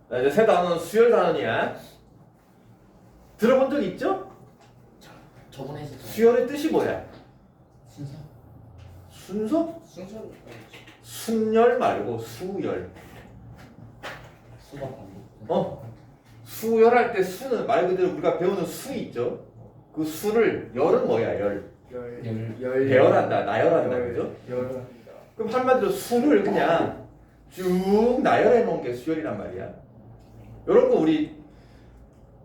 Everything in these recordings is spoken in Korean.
자, 이제 세 단어는 수열 단원이야. 들어본 적 있죠? 저번에 했었잖아요. 수열의 뜻이 뭐야? 순서? 순서? 순서는 순열 말고 수열. 수박 반복. 수열할 때 수는 말 그대로 우리가 배우는 수 있죠? 그 수를 열은 뭐야? 열. 배열한다, 나열한다, 그죠? 열합니다. 그럼 한마디로 수를 그냥 쭉 나열해 놓은 게 수열이란 말이야. 이런 거 우리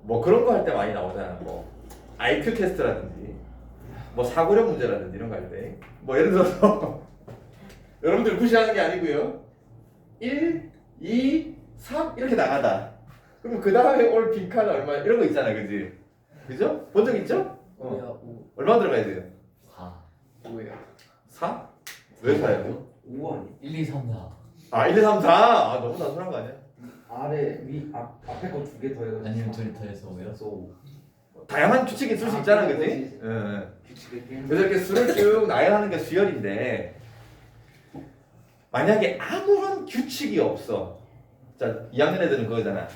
뭐 그런 거 할 때 많이 나오잖아. 뭐 IQ 테스트라든지 뭐 사고력 문제라든지 이런 거 할 때 뭐 예를 들어서 여러분들 무시하는 게 아니고요. 1, 2, 3 이렇게 나가다. 그럼 그 다음에 올 빈칸 얼마 이런 거 있잖아, 그지? 그죠? 본 적 있죠? 뭐야? 오. 얼마 들어가야 돼요? 가. 뭐예요? 4? 왜 4예요? 5 아니? 1, 2, 3, 4. 아, 1, 2, 3, 4. 아, 너무 단순한 거 아니야? 아래 앞에 거 두 개 더해가지고. 아니면 둘 더해서 5여서 5. 다양한 규칙이 있을 수 있잖아, 그지? 그거지. 응. 규칙의 게임. 그래서 이렇게 수를 쭉 나열하는 게 수열인데 만약에 아무런 규칙이 없어. 자, 2학년 애들은 그거잖아.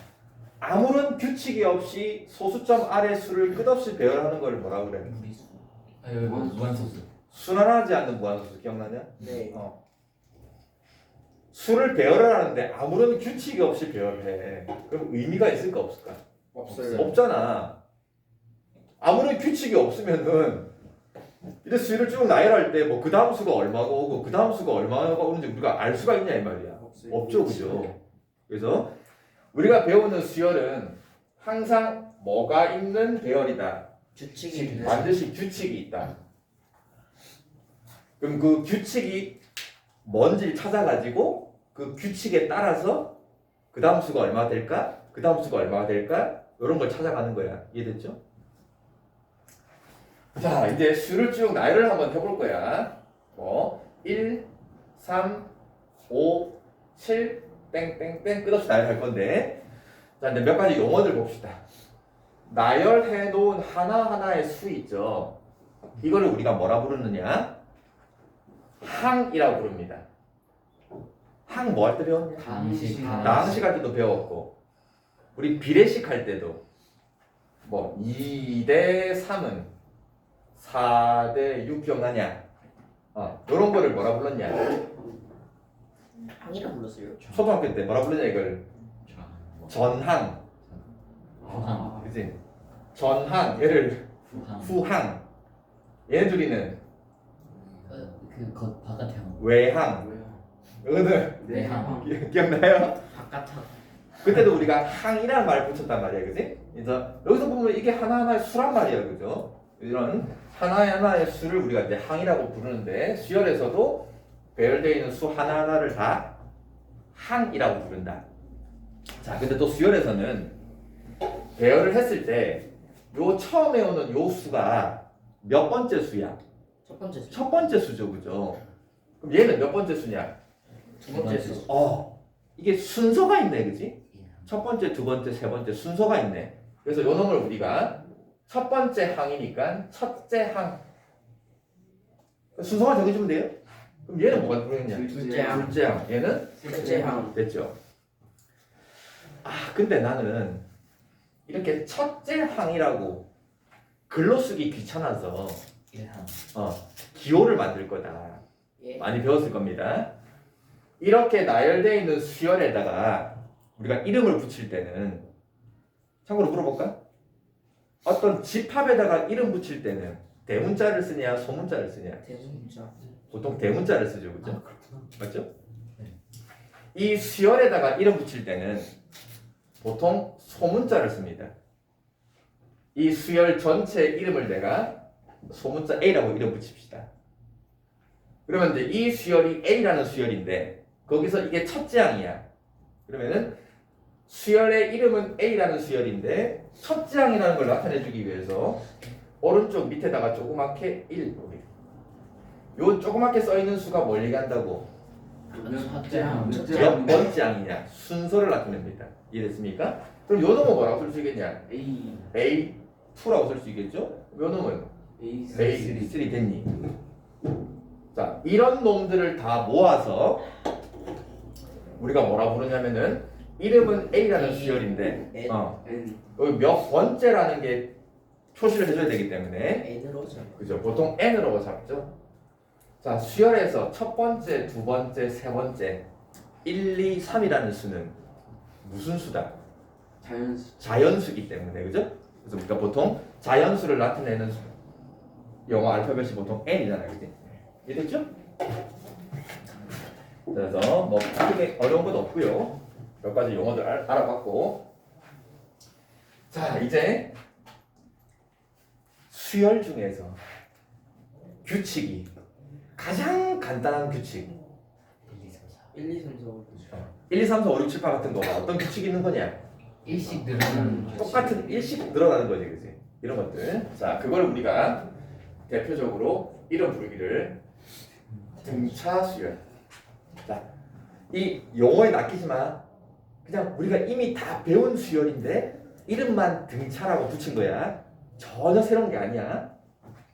아무런 규칙이 없이 소수점 아래 수를 끝없이 배열하는 걸 뭐라고 그래? 무리수. 아 여기 무한소수. 순환하지 않는 무한소수 기억나냐? 네. 수를 배열을 하는데 아무런 규칙이 없이 배열해. 그럼 의미가 있을까 없을까? 없어요. 없잖아. 아무런 규칙이 없으면은 이제 수를 쭉 나열할 때 뭐 그 다음 수가 얼마가 오고 그 다음 수가 얼마가 오는지 우리가 알 수가 있냐 이 말이야. 없어요. 없죠, 그죠? 그래서 우리가 배우는 수열은 항상 뭐가 있는 배열이다. 규칙이 있는. 반드시 규칙이 있다. 그럼 그 규칙이 뭔지 찾아가지고 그 규칙에 따라서 그 다음 수가 얼마가 될까? 그 다음 수가 얼마가 될까? 이런 걸 찾아가는 거야. 이해됐죠? 자, 이제 수를 쭉 나열을 한번 해볼 거야. 1, 3, 5, 7, 땡땡땡 끝없이 나열할 건데 자, 이제 몇 가지 용어들 봅시다. 나열해 놓은 하나하나의 수 있죠. 이거를 우리가 뭐라 부르느냐? 항이라고 부릅니다. 항 뭐 할 때 배웠냐? 당식. 나항식 할 때도 배웠고 우리 비례식 할 때도 뭐 2대 3은 4대 6 기억나냐? 요런 거를 뭐라 불렀냐? 항이라 불렀어요. 초등학교 때 뭐라 불렀냐 이걸? 전항. 후항. 그치? 전항, 얘를 후항. 후항. 얘네 둘이는 그겉 바깥항. 외항. 뭐야? 이거는 내항. 기억나요? 바깥항. 그때도 우리가 항이라는 말을 붙였단 말이야, 그지? 그래서 여기서 보면 이게 하나하나의 수란 말이야, 그죠? 이런 하나하나의 수를 우리가 이제 항이라고 부르는데 수열에서도 배열되어 있는 수 하나하나를 다 항이라고 부른다. 자, 근데 또 수열에서는 배열을 했을 때 요 처음에 오는 요 수가 몇 번째 수야? 첫 번째 수. 첫 번째 수죠, 그죠? 그럼 얘는 몇 번째 수냐? 두 번째 수. 이게 순서가 있네, 그지? 첫 번째, 두 번째, 세 번째 순서가 있네. 그래서 요 놈을 우리가 첫 번째 항이니까 첫째 항. 순서만 정해주면 돼요. 그럼 얘는 뭐가 들어있냐? 둘째 항. 둘째 항. 얘는 셋째 항. 됐죠. 근데 나는 이렇게 첫째 항이라고 글로 쓰기 귀찮아서 1항. 기호를 만들 거다. 예. 많이 배웠을 겁니다. 이렇게 나열되어 있는 수열에다가 우리가 이름을 붙일 때는 참고로 물어볼까? 어떤 집합에다가 이름 붙일 때는 대문자를 쓰냐 소문자를 쓰냐? 대문자. 보통 대문자를 쓰죠, 그죠? 그렇구나. 맞죠? 네. 이 수열에다가 이름 붙일 때는 보통 소문자를 씁니다. 이 수열 전체 이름을 내가 소문자 A라고 이름 붙입시다. 그러면 이제 이 수열이 A라는 수열인데 거기서 이게 첫째 항이야. 그러면은 수열의 이름은 A라는 수열인데 첫째 항이라는 걸 나타내주기 위해서 오른쪽 밑에다가 조그맣게 1 요 조그맣게 써있는 수가 뭘 얘기한다고? 첫째 항. 몇 번째 항이냐? 순서를 나타냅니다. 이해됐습니까? 그럼 요 놈은 뭐라고 쓸 수 있겠냐? A2라고 쓸 수 있겠죠? 요 놈은 A3 됐니? 자, 이런 놈들을 다 모아서 우리가 뭐라 부르냐면은 이름은 A라는 A, 수열인데 N. N. 여기 몇 번째라는 게 표시를 해줘야 되기 때문에 N으로 하잖아. 그죠? 보통 N으로 잡죠. 자, 수열에서 첫 번째, 두 번째, 세 번째 1, 2, 3이라는 수는 무슨 수다? 자연수. 자연수기 때문에 그죠? 그래서 우리가 보통 자연수를 나타내는 수, 영어 알파벳이 보통 N이잖아요, 그지? 이해됐죠? 그래서 뭐 크게 어려운 건 없고요. 몇 가지 용어들 알아봤고, 자 이제 수열 중에서 규칙이 가장 간단한 규칙 1, 2, 3, 4, 5, 1, 2, 3, 4, 5, 6, 7, 8 같은 거 어떤 규칙이 있는 거냐? 일씩 늘어나는 똑같은 일씩 늘어나는 거지, 그지? 이런 것들. 자, 그걸 우리가 대표적으로 이름 부르기를 등차 수열. 자, 이 용어에 낚이지 마. 그냥 우리가 이미 다 배운 수열인데 이름만 등차라고 붙인 거야. 전혀 새로운 게 아니야.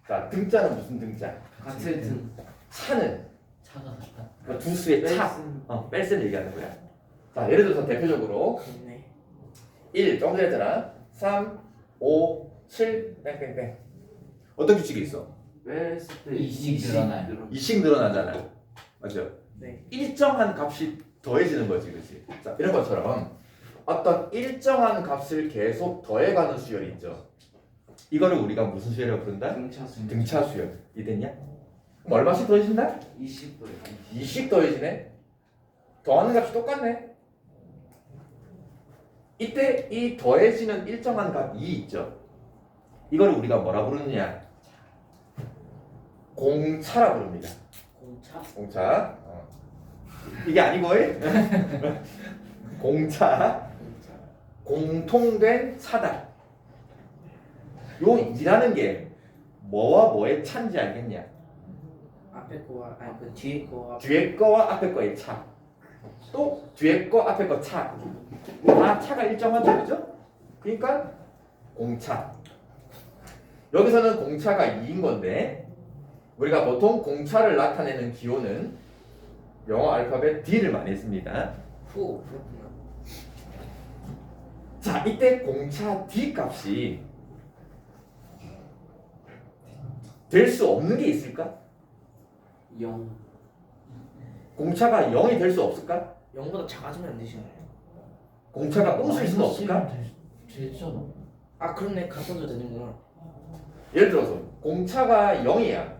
자, 등자는 무슨 등자? 같은 등. 차는 차가 같다. 그 두 수의 차. 뺄셈 얘기하는 거야. 자, 예를 들어서 대표적으로 그렇네. 1, 조금 전에 했잖아. 3, 5, 7, 뺑뺑뺑. 어떤 규칙이 있어? 뺐을 때 이씩 늘어나요. 2씩 늘어나잖아. 맞죠? 네. 일정한 값이 더해지는 거지, 그렇지? 자, 이런 것처럼 어떤 일정한 값을 계속 더해가는 수열이 있죠. 이거를 우리가 무슨 수열이라고 부른다? 등차수. 등차 수열. 이해됐냐? 그럼 얼마씩 더해진다? 20도. 2씩 더해지네. 더하는 값이 똑같네. 이때 이 더해지는 일정한 값 2 있죠. 이거를 우리가 뭐라 부르느냐? 공차라 부릅니다. 공차. 공차. 이게 아니고 공차. 공차. 공통된 차다. 요 이라는 게 뭐와 뭐의 차인지 알겠냐? 앞에 거와 아니 그 뒤에 거와 뒤에 거와 앞에 거의 차. 또 뒤에 거 앞에 거 차. 다 차가 일정하죠, 그죠? 그러니까 공차. 여기서는 공차가 2인 건데 우리가 보통 공차를 나타내는 기호는 영어 알파벳 D를 많이 씁니다. 후 그렇구나. 자, 이때 공차 D 값이 될 수 없는 게 있을까? 0. 공차가 0이 될 수 없을까? 0보다 작아지면 안 되시나요? 공차가 음수일 수는 없을까? 되잖아. 아 그렇네. 같아도 되는구나. 예를 들어서 공차가 0이야.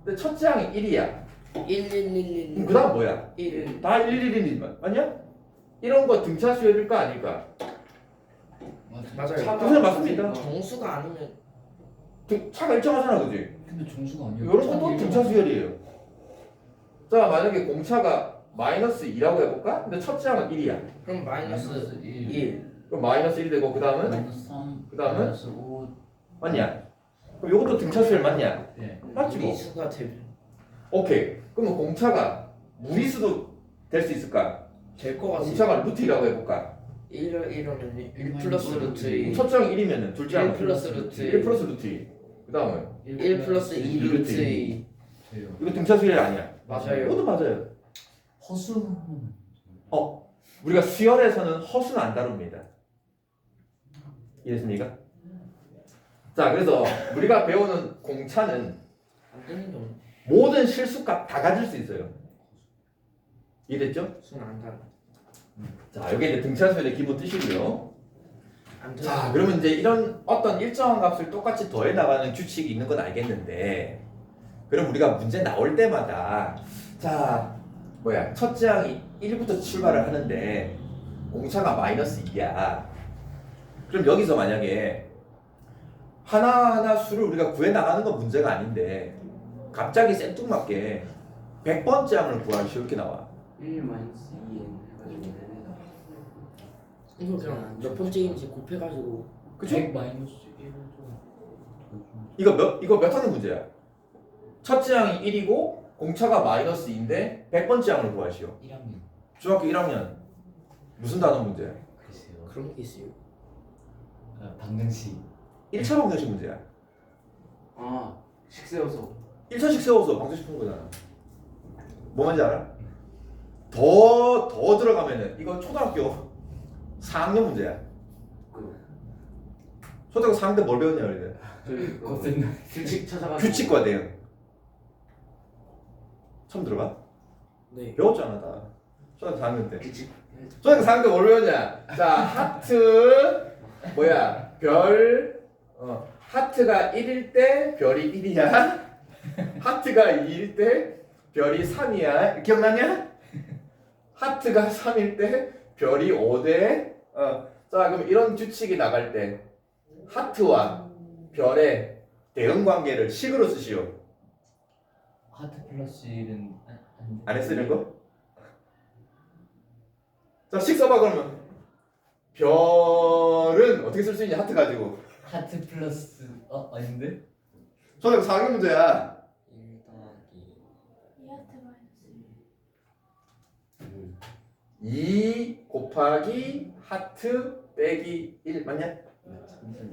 근데 첫째 항이 1이야. 1, 1, 1, 1, 그 다음 뭐야? 1. 다 1, 1, 1이지만 아니야? 이런 거 등차 수열일까 아닐까? 맞아. 맞아요. 그건 맞습니다. 정수가 아니면 차가 일정하잖아, 그지? 근데 정수가 아니야. 이런 것도 등차 수열이에요. 자, 만약에 공차가 마이너스 2라고 해볼까? 근데 첫째 항은 1이야. 그럼 마이너스 1. 1. 그럼 마이너스 1이 되고 그 다음은 마이너스 3. 그다음은? 마이너스 5. 맞냐? 그럼 이것도 등차 수열 맞냐? 예. 맞지 뭐. 수가 되면 오케이. 그러면 공차가 무리수도 될 수 있을까? 될것 같아요. 공차가 루트라고 해볼까? 1을 1하면 1 플러스 루트 2. 첫째 항 1이면은 둘째 항 1 플러스 루트 1 플러스 루트 2. 그 다음은 1 플러스 2 루트 2. 돼요. 이거 등차 수열 아니야? 맞아요. 이것도 맞아요. 허수. 우리가 수열에서는 허수는 안 다룹니다. 이해됐습니까? 자, 그래서 우리가 배우는 공차는 안 되는 게 없네. 모든 실수값 다 가질 수 있어요. 이해됐죠? 수는 안 다른. 자, 여기 이제 등차 수열의 기본 뜻이고요. 안 되는. 자, 그러면 이제 이런 어떤 일정한 값을 똑같이 더해 나가는 규칙이 있는 건 알겠는데, 그럼 우리가 문제 나올 때마다 자, 첫째 항이 1부터 출발을 하는데 공차가 마이너스 2야. 그럼 여기서 만약에 하나하나 수를 우리가 구해 나가는 건 문제가 아닌데 갑자기 생뚱맞게 100번째 항을 구하시오 이렇게 나와. 1 마이너스 2n 해가지고 이거 그냥 몇 번째인지 곱해가지고 그쵸? 100 마이너스 1을 이거 몇 하는 문제야? 첫째 항이 1이고 공차가 마이너스 2인데 100번째 항을 구하시오. 1학년. 중학교 1학년 무슨 단어 문제야? 글쎄요. 그런 게 있어요. 방정식. 1차 방정식 문제야. 아, 식세워서 1차식 세워서 방정식 푸는 거잖아. 뭐 뭔지 알아? 더 들어가면은 이거 초등학교 4학년 문제야. 그 초등학교 4학년 때 뭘 배웠냐 우리들? 저희 겁나. 규칙 찾아가지고 규칙과 대응. 처음 들어봐? 네. 배웠잖아 다. 초등학교 4학년 때. 규칙 초등학교 4학년 때 뭘 배웠냐? 자 하트 뭐야 별 하트가 1일 때 별이 1이야. 하트가 2일 때 별이 3이야. 기억나냐? 하트가 3일 때 별이 5대. 자 그럼 이런 규칙이 나갈 때 하트와 별의 대응 관계를 식으로 쓰시오. 하트 플러스 1은 안 했으는 거? 자, 식 써봐 그러면. 별은 어떻게 쓸 수 있냐? 하트 가지고. 하트 플러스 아닌데? 초등학교 4학년 문제야. 1 더하기 2 곱하기 하트 빼기 1 맞냐?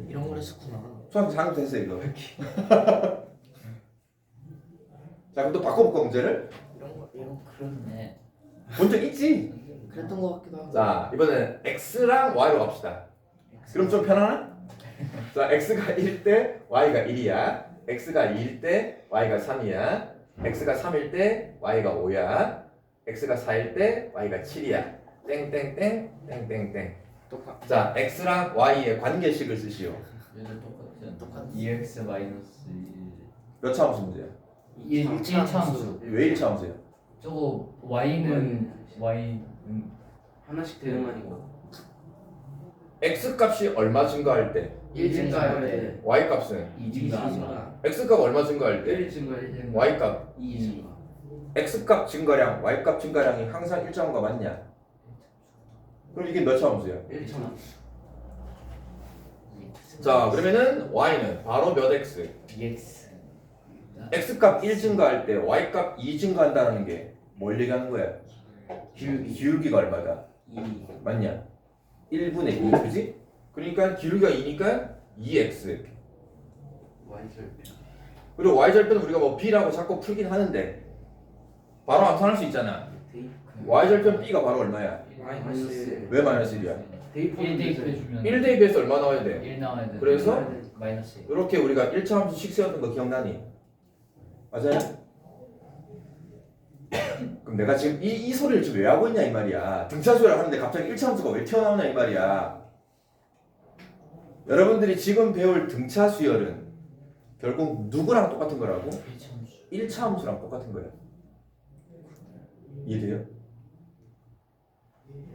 이런 걸 했었구나. 초등학교 4학년 때 했어 이거. 자, 그럼 또 바꿔볼까 문제를? 이런 그렇네. 본 적 있지? 그랬던 것 같기도 하고. 자, 이번에는 x랑 y로 갑시다. 그럼 좀 편하나? 자, x가 1일 때 y가 1이야. x가 2일 때 y가 3이야. x가 3일 때 y가 5야. x가 4일 때 y가 7이야. 땡땡땡 땡땡땡. 똑같. 자, x랑 y의 관계식을 쓰시오. 얘들 똑같은. 똑같은. 2x 마이너스 1. 몇 차함수 문제야? 1차함수. 왜 1차함수야? 저거 y는 y는 하나씩 대응하는 거 x 값이 얼마 증가할 때? 1 증가할 때 y 값은 2 2 증가한다. x 값 얼마 증가할 때? 1 증가 1 증가 y 값 2 증가 x 값 증가량, y 값 증가량이 항상 일정한 거 맞냐? 그럼 이게 몇 차함수야? 1천 자, 그러면은 y는 바로 몇 x? 2x. x 값 1 증가할 때 y 값 2 증가한다는 게 뭘 얘기하는 거야? 기울기가 얼마다? 2 맞냐? 1분의 2, 그지? 그러니까 기울기가 2니까 2x. y절편 그리고 y절편은 우리가 뭐 b라고 자꾸 풀긴 하는데 바로 암산할 수 있잖아. y절편 b가 바로 얼마야? 마이너스 왜 마이너스 1이야? 1 대입해주면 1 대입해서 얼마 나와야 돼? 1 나와야 돼. 그래서 마이너스 1. 이렇게 우리가 1차 함수식 세웠던 거 기억나니? 맞아요? 그럼 내가 지금 이 소리를 지금 왜 하고 있냐 이 말이야. 등차수열을 하는데 갑자기 1차 함수가 왜 튀어나오냐 이 말이야. 여러분들이 지금 배울 등차수열은 결국 누구랑 똑같은 거라고? 1차 함수랑 똑같은 거야. 이해돼요?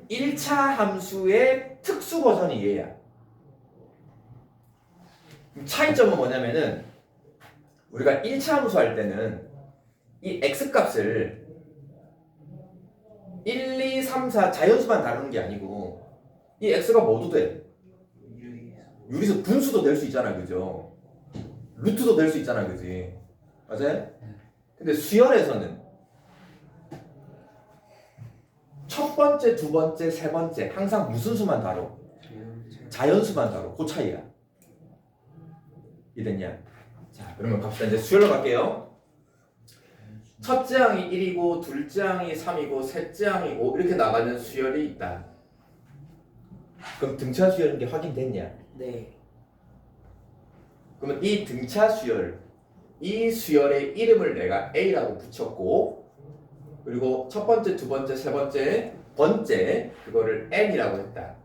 1차 함수의 특수 버전이 얘야. 차이점은 뭐냐면은 우리가 1차 함수 할 때는 이 x값을 1, 2, 3, 4 자연수만 다루는 게 아니고 이 x가 뭐도 돼. 유리수 분수도 될 수 있잖아, 그죠? 루트도 될 수 있잖아, 그지? 맞아요? 근데 수열에서는 첫 번째, 두 번째, 세 번째 항상 무슨 수만 다뤄? 자연수만 다뤄. 그 차이야. 이해됐냐? 자, 그러면 갑시다. 이제 수열로 갈게요. 첫째 항이 1이고 둘째 항이 3이고 셋째 항이 5 이렇게 나가는 수열이 있다. 그럼 등차 수열인 게 확인됐냐? 네. 그러면 이 등차 수열, 이 수열의 이름을 내가 A라고 붙였고 그리고 첫 번째, 두 번째, 세 번째 그거를 N이라고 했다.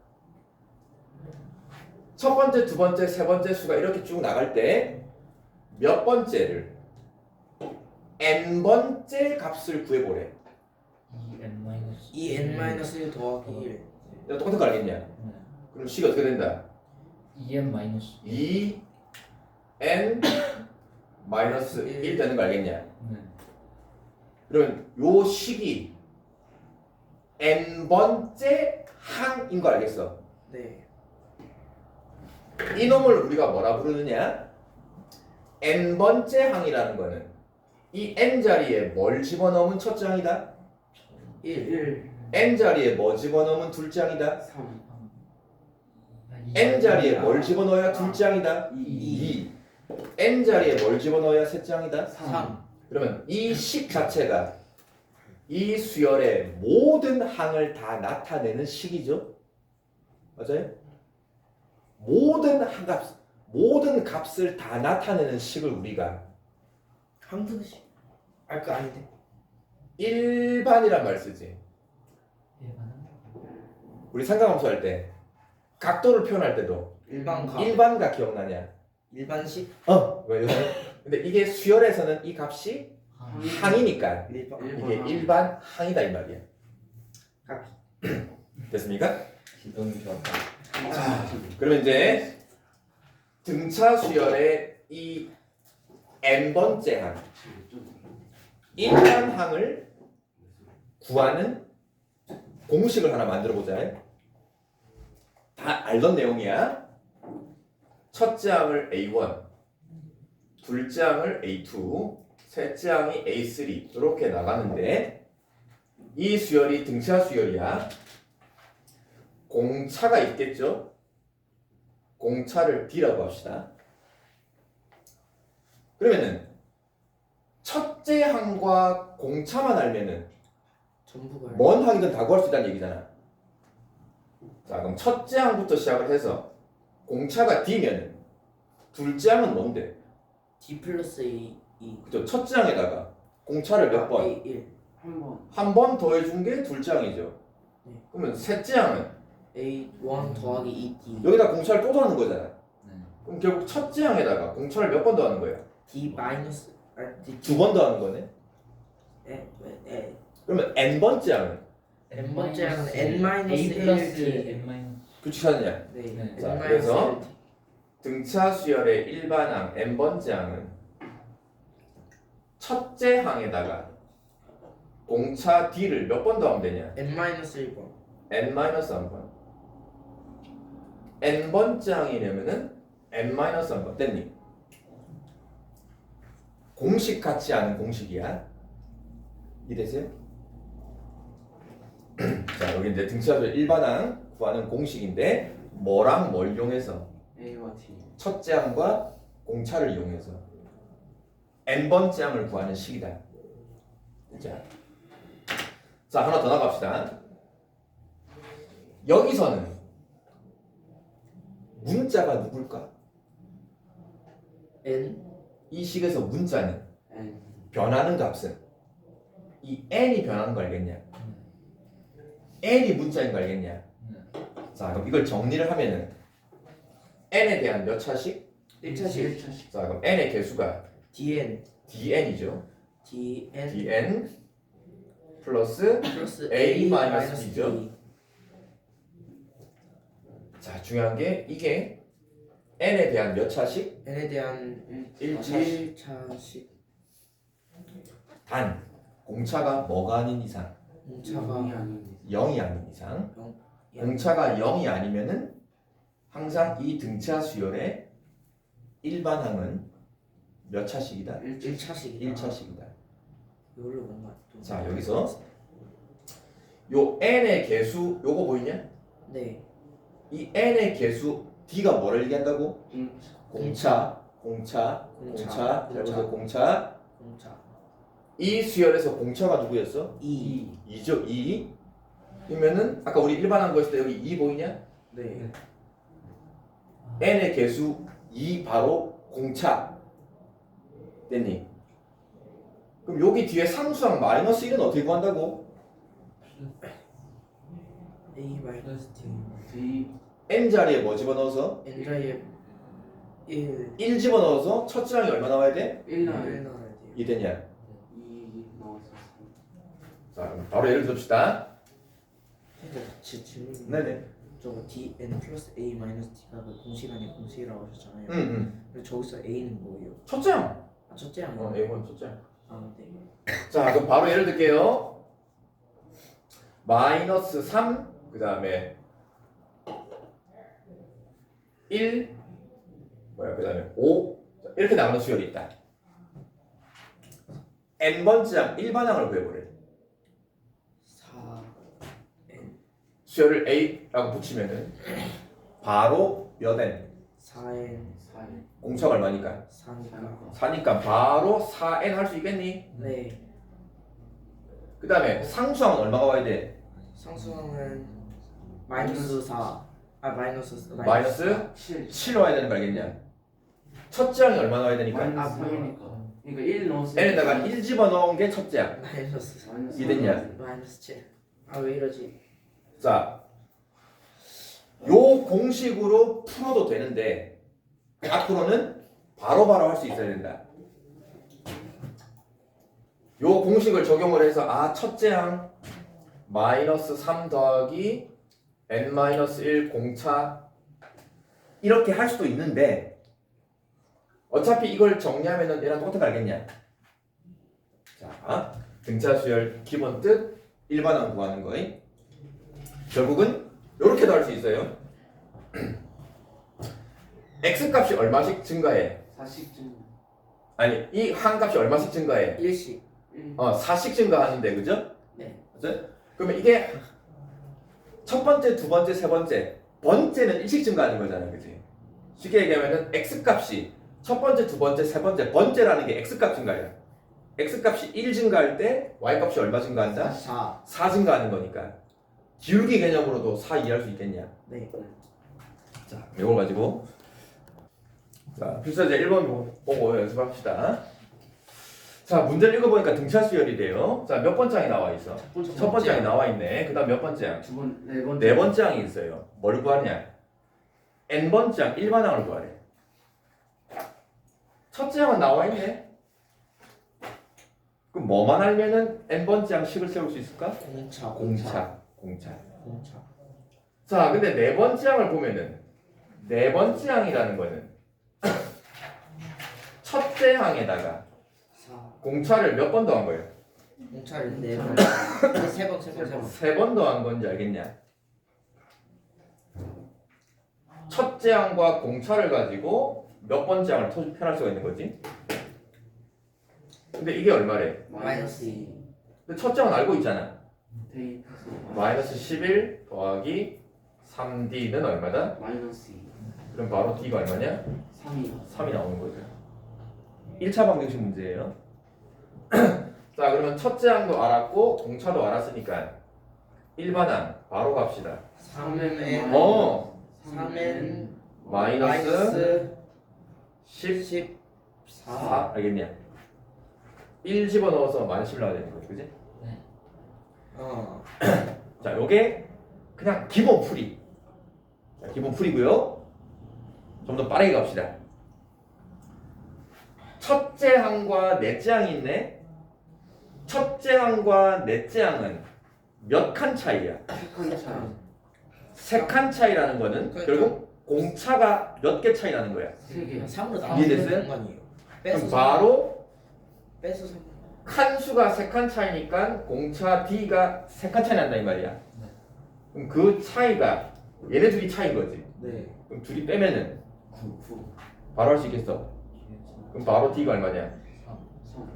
첫 번째, 두 번째, 세 번째 수가 이렇게 쭉 나갈 때 몇 번째를 n번째 값을 구해보래. 2n 마이너스 2n-1 더하기 1. 내가 똑같은 거 알겠냐? 그럼 식이 어떻게 된다? 2n 마이너스 2n 마이너스 1 되는 거 알겠냐? 네. 그러면 요 식이 n번째 항인 거 알겠어? 네. 이놈을 우리가 뭐라 부르느냐? n번째 항이라는 거는 이 n자리에 뭘 집어넣으면 첫째 항이다? 1 n자리에 뭐 집어넣으면 둘째 항이다? 3 n자리에 뭘 집어넣어야 둘째 항이다? 2 2. n자리에 뭘 집어넣어야 셋째 항이다? 3 그러면 이 식 자체가 이 수열의 모든 항을 다 나타내는 식이죠? 맞아요? 모든 값을 다 나타내는 식을 우리가 함수식. 그 아닌데. 일반이란 말 쓰지. 우리 삼각함수 할 때 각도를 표현할 때도 일반값. 일반각 기억나냐? 일반식. 왜? 근데 이게 수열에서는 이 값이 항이니까 일반. 이게 일반 항이다 이 말이야. 값. 됐습니까? 너무 좋았다. 자, 그러면 이제 등차 수열의 이 n번째 항, 일반 항을 구하는 공식을 하나 만들어 보자. 다 알던 내용이야. 첫째 항을 A1, 둘째 항을 A2, 셋째 항이 A3 이렇게 나가는데 이 수열이 등차 수열이야. 공차가 있겠죠? 공차를 D라고 합시다. 그러면은 첫째 항과 공차만 알면은 전부가. 뭔 항이든 다 구할 수 있다는 얘기잖아. 자, 그럼 첫째 항부터 시작을 해서 공차가 D면은 둘째 항은 뭔데? D 플러스 A. 그죠? 첫째 항에다가 공차를 몇 번? A1. 한 번 더해준 게 둘째 항이죠. 네. 그러면 셋째 항은 A1 더하기 2D. 여기다 공차를 또 더하는 거잖아. 네. 그럼 결국 첫째 항에다가 공차를 몇 번 더하는 거야? D 마이너스. D. 두 번 더하는 거네. 그러면 n번째 항은 n 번째 항은 n 마이너스 A 플러스 1D. N 마이너스. 규칙 찾느냐? 네. 네. 자, n 그래서 마이너스 1D. 등차 수열의 일반항 n번째 항은 첫째 항에다가 공차 D를 몇 번 더하면 되냐? n 마이너스 1번. n-1번. n번째 항이냐면은 n-1번. 됐니? 공식 같지 않은 공식이야. 이해되세요? 자, 여기 이제 등차 수열 일반항 구하는 공식인데 뭐랑 뭘 이용해서? A와 T. 첫째 항과 공차를 이용해서 n번째 항을 구하는 식이다. 자, 하나 더 나갑시다. 여기서는 문자가 누굴까? n. 이 식에서 문자는 N. 변하는 값은 이 n이 변하는 거 알겠냐? n이 문자인 거 알겠냐? 자, 그럼 이걸 정리를 하면은 n에 대한 몇 차식? 1차식. 자, 그럼 n의 개수가 dn. dn이죠. dn dn 플러스 플러스 A A 마이너스 마이너스 B죠. D. 자, 중요한 게 이게 n에 대한 몇 차식? n에 대한 1차식. 1차식. 단 공차가 뭐가 아닌 이상, 공차가 0이 아닌 이상, 영. 공차가 0이 아니면은 항상 이 등차 수열의 일반항은 몇 차식이다? 1차식이다. 1차식이다. 이걸로 뭔가 또. 자, 여기서 요 n의 개수 요거 보이냐? 네. 이 n의 개수 D가 뭐를 얘기한다고? 공차. 공차. 잘 보세요. 공차. 공차. 이 수열에서 공차가 누구였어? 2. 2죠. 2. 이면은 아까 우리 일반항 구했을 때 여기 2 보이냐? 네. n의 개수 2 바로 공차. 됐니? 그럼 여기 뒤에 상수항 마이너스 1은 어떻게 구한다고? A 마이너스 D. D. n 자리에 뭐 집어넣어서? n자에 1. 1 집어넣어서 첫째 항이 얼마 나와야 돼? 1 나와야 나와요. 돼요. 이 됐냐? 2 나왔었어. 자, 그럼 바로 예를 듭시다. 제 질문이. 네네. 저거 D n 플러스 A 마이너스 D가 그 공식 아닌 공식이라고 하셨잖아요. 응. 근데 저기서 A는 뭐예요? 첫째 항. 아 첫째 항. A1 첫째 항. 아 네. 자, 그럼 바로 예를 들게요. 마이너스 3, 그 다음에 1, 그 다음에 5, 이렇게 나가는 수열이 있다. n번째 항, 일반항을 구해보래. 4. 수열을 a라고 붙이면은 바로 몇 n? 4n. 4. 공차가 얼마니까? 4니까. 4니까 바로 4n 할 수 있겠니? 네. 그 다음에 상수항은 얼마가 와야 돼? 상수항은 마이너스 4. 마이너스 7 와야 되는 거 알겠냐? 첫째 항이 얼마 나와야 되니까? 마이너스 3이니까. 그러니까 1 넣었을 n에다가 1 집어넣은 게 첫째 항. 마이너스 이해됐냐? 마이너스 7. 아 왜 이러지? 자, 요 공식으로 풀어도 되는데 앞으로는 바로바로 할 수 있어야 된다. 요 공식을 적용을 해서 첫째 항 마이너스 3 더하기 n-1 공차 이렇게 할 수도 있는데 어차피 이걸 정리하면은 얘랑 똑같은 거 알겠냐? 자, 등차 수열 기본 뜻 일반항 구하는 거임. 결국은 이렇게도 할 수 있어요. x 값이 얼마씩 증가해? 4씩 아니 이 한 값이 얼마씩 증가해? 1씩. 4씩 증가하는데 그죠? 네. 그죠? 그러면 이게 첫 번째, 두 번째, 세 번째는 일씩 증가하는 거잖아, 그지? 쉽게 얘기하면은 x 값이 첫 번째, 두 번째, 세 번째라는 게 x 값 증가야. x 값이 1 증가할 때 y 값이 얼마 증가한다? 4 증가하는 거니까 기울기 개념으로도 4 이해할 수 있겠냐? 네. 자, 이걸 가지고 자, 필사제 1번 보고 연습합시다. 자, 문제를 읽어보니까 등차 수열이 돼요. 자, 몇 번째 항이 나와 있어? 첫 번째 항이 나와 있네. 그 다음 몇 번째 항? 네 번째. 네 번째 항이 있어요. 뭘 구하냐? n번째 항 일반항을 구하래. 첫째 항은 나와 있네. 그럼 뭐만 알면은 n번째 항 식을 세울 수 있을까? 공차. 자, 근데 네 번째 항을 보면은 네 번째 항이라는 거는 첫째 항에다가 4. 공차를 몇 번 더한 거예요? 공차를 4번. 3번. 세 번 더한 건지 알겠냐? 첫째 항과 공차를 가지고 몇 번째 항을 표현할 수가 있는 거지? 근데 이게 얼마래? 마이너스 2. 근데 첫째 항은 알고 있잖아. 대입해서 마이너스 11 더하기 3d는 얼마다? 마이너스 2. 그럼 바로 d가 얼마냐? 3이 3이 나오는 거죠. 1차 방정식 문제예요. 자, 그러면 첫째 항도 알았고 공차도 알았으니까 일반항 바로 갑시다. 3n 어, 3n 마이너스 14 14. 알겠냐? 1 집어넣어서 마이너스 10 나와야 되는 거지, 그지? 자, 요게 그냥 기본 풀이. 자, 기본 풀이고요. 좀 더 빠르게 갑시다. 첫째 항과 넷째 항이 있네. 첫째 항과 넷째 항은 몇 칸 차이야? 세컨 차이. 세 칸 차이라는 거는 그러니까 결국 공차가 몇 개 차이 나는 거야. 3개. 3으로 이해됐어요? 나오는 공간이에요. 그럼 바로 빼서 3. 칸수가 세 칸 차이니까 공차 D가 세 칸 차이 난다 이 말이야. 그럼 그 차이가 얘네 둘이 차이인 거지. 네. 그럼 둘이 빼면은 9. 바로 할 수 있겠어. 그럼 바로 D가 얼마냐? 3.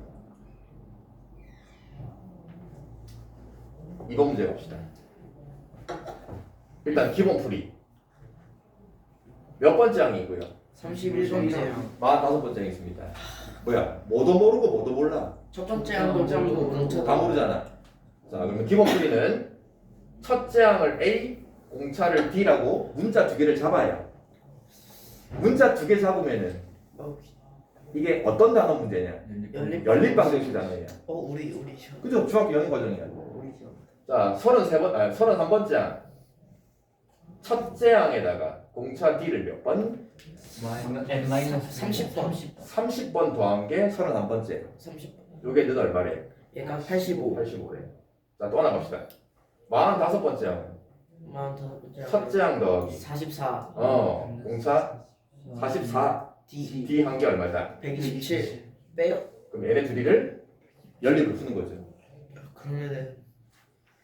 이거 문제 갑시다. 일단 기본 풀이. 몇 번째 항이고요? 31번째. 45번째 항이 있습니다. 뭐야? 뭐도 모르고 뭐도 몰라. 첫 번째 항도 모르고 공차도 다 모르잖아. 자, 그러면 기본 풀이는 첫째 항을 A, 공차를 D라고 문자 두 개를 잡아야. 문자 두 개 잡으면은 이게 어떤 단어 문제냐? 연립 방정식 단어야. 우리 그죠? 중학교 영어 과정이야. 우리 시험. 자, 31번째 항. 첫째 항에다가 공차 D를 몇 번? n 마이너스 30번. 30번 더한 게 31번째. 30. 요게 는 얼마래? 얘가 85. 85래. 자, 또 하나 갑시다. 45번째 항. 45번째. 첫째 항 더하기. 44. 공차 44. D. D 한 게 얼마다? 127. 빼요. 그럼 얘네 둘이를 연립을 푸는 거죠. 그러면은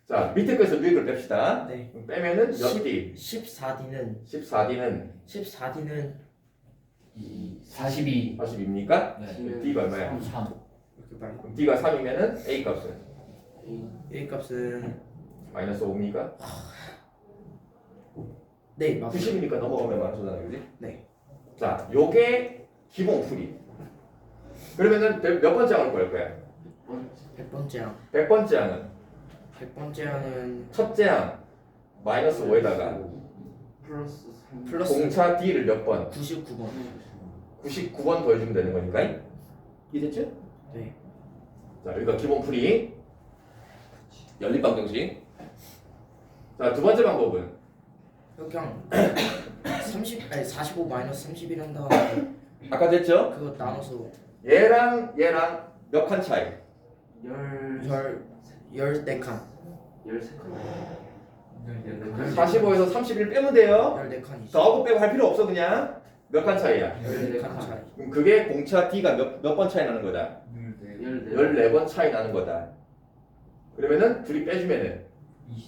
자, 밑에 거에서 위에 걸 뺍시다. 네. 그럼 빼면은 몇 D? 14D는 14D는 42 42입니까? 네. D가 얼마야? 3 이렇게 말해. 그럼 D가 3이면은 A 값은 A 값은 마이너스 5입니까? 네 맞습니다. 90이니까 넘어가면 마이너스잖아, 그지? 네. 자, 요게 기본 풀이. 그러면은 몇 번째 항을 구할 거야? 100번째 항. 100번째 항은 100번째 항은 첫째 항 마이너스 5에다가 플러스 3 플러스 공차 D를 몇 번? 99번. 99번 더해주면 되는 거니까. 이해됐죠? 네. 자, 여기가 기본 풀이. 연립방정식. 자, 두 번째 방법은 그냥 45 마이너스 31 한 다음에 아까 됐죠? 그거 나눠서 얘랑 몇 칸 차이? 14칸. 13칸 45에서 31 빼면 돼요. 14칸이지. 더하고 빼고 할 필요 없어. 그냥 몇 칸 차이야? 14칸 차이. 그럼 그게 공차 D가 몇 번 차이 나는 거다? 14번 차이 나는 거다. 그러면은 둘이 빼주면은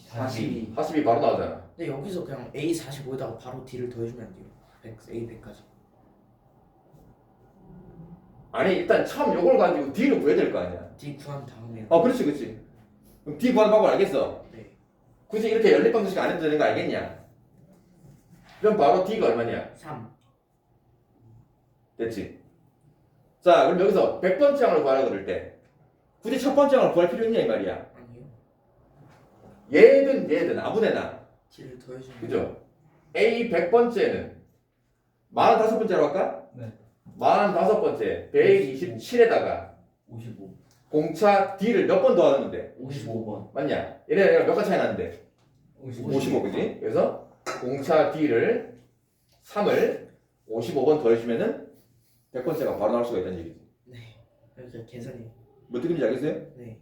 42 40이 바로 나오잖아. 근데 여기서 그냥 A 45에다가 바로 D를 더해주면 안 돼요. 100, A 100까지. 아니 일단 처음 요걸 가지고 D를 구해야 될 거 아니야. D 구한 다음에. 그렇지 그렇지. 그럼 D 구하는 방법 알겠어? 네. 굳이 이렇게 연립방정식 안 해도 되는 거 알겠냐? 그럼 바로 D가 얼마냐? 3. 됐지? 자 그럼 여기서 100번째 항을 구하라 그럴 때 굳이 첫 번째 항을 구할 필요 있냐 이 말이야. 아니요. 얘든 아무데나 D를 더해주면. 그죠? A 100번째는 45번째로 할까? 네. 45번째 127에다가 55. 공차 D를 몇 번 더하는데 55번. 맞냐? 얘네가 몇 칸 차이 나는데 55 그지? 그래서 공차 D를 3을 55번 더해주면은 100번째가 바로 나올 수가 있다는 얘기지. 네. 그러니까 계산이. 뭐 느낌인지 알겠어요? 네.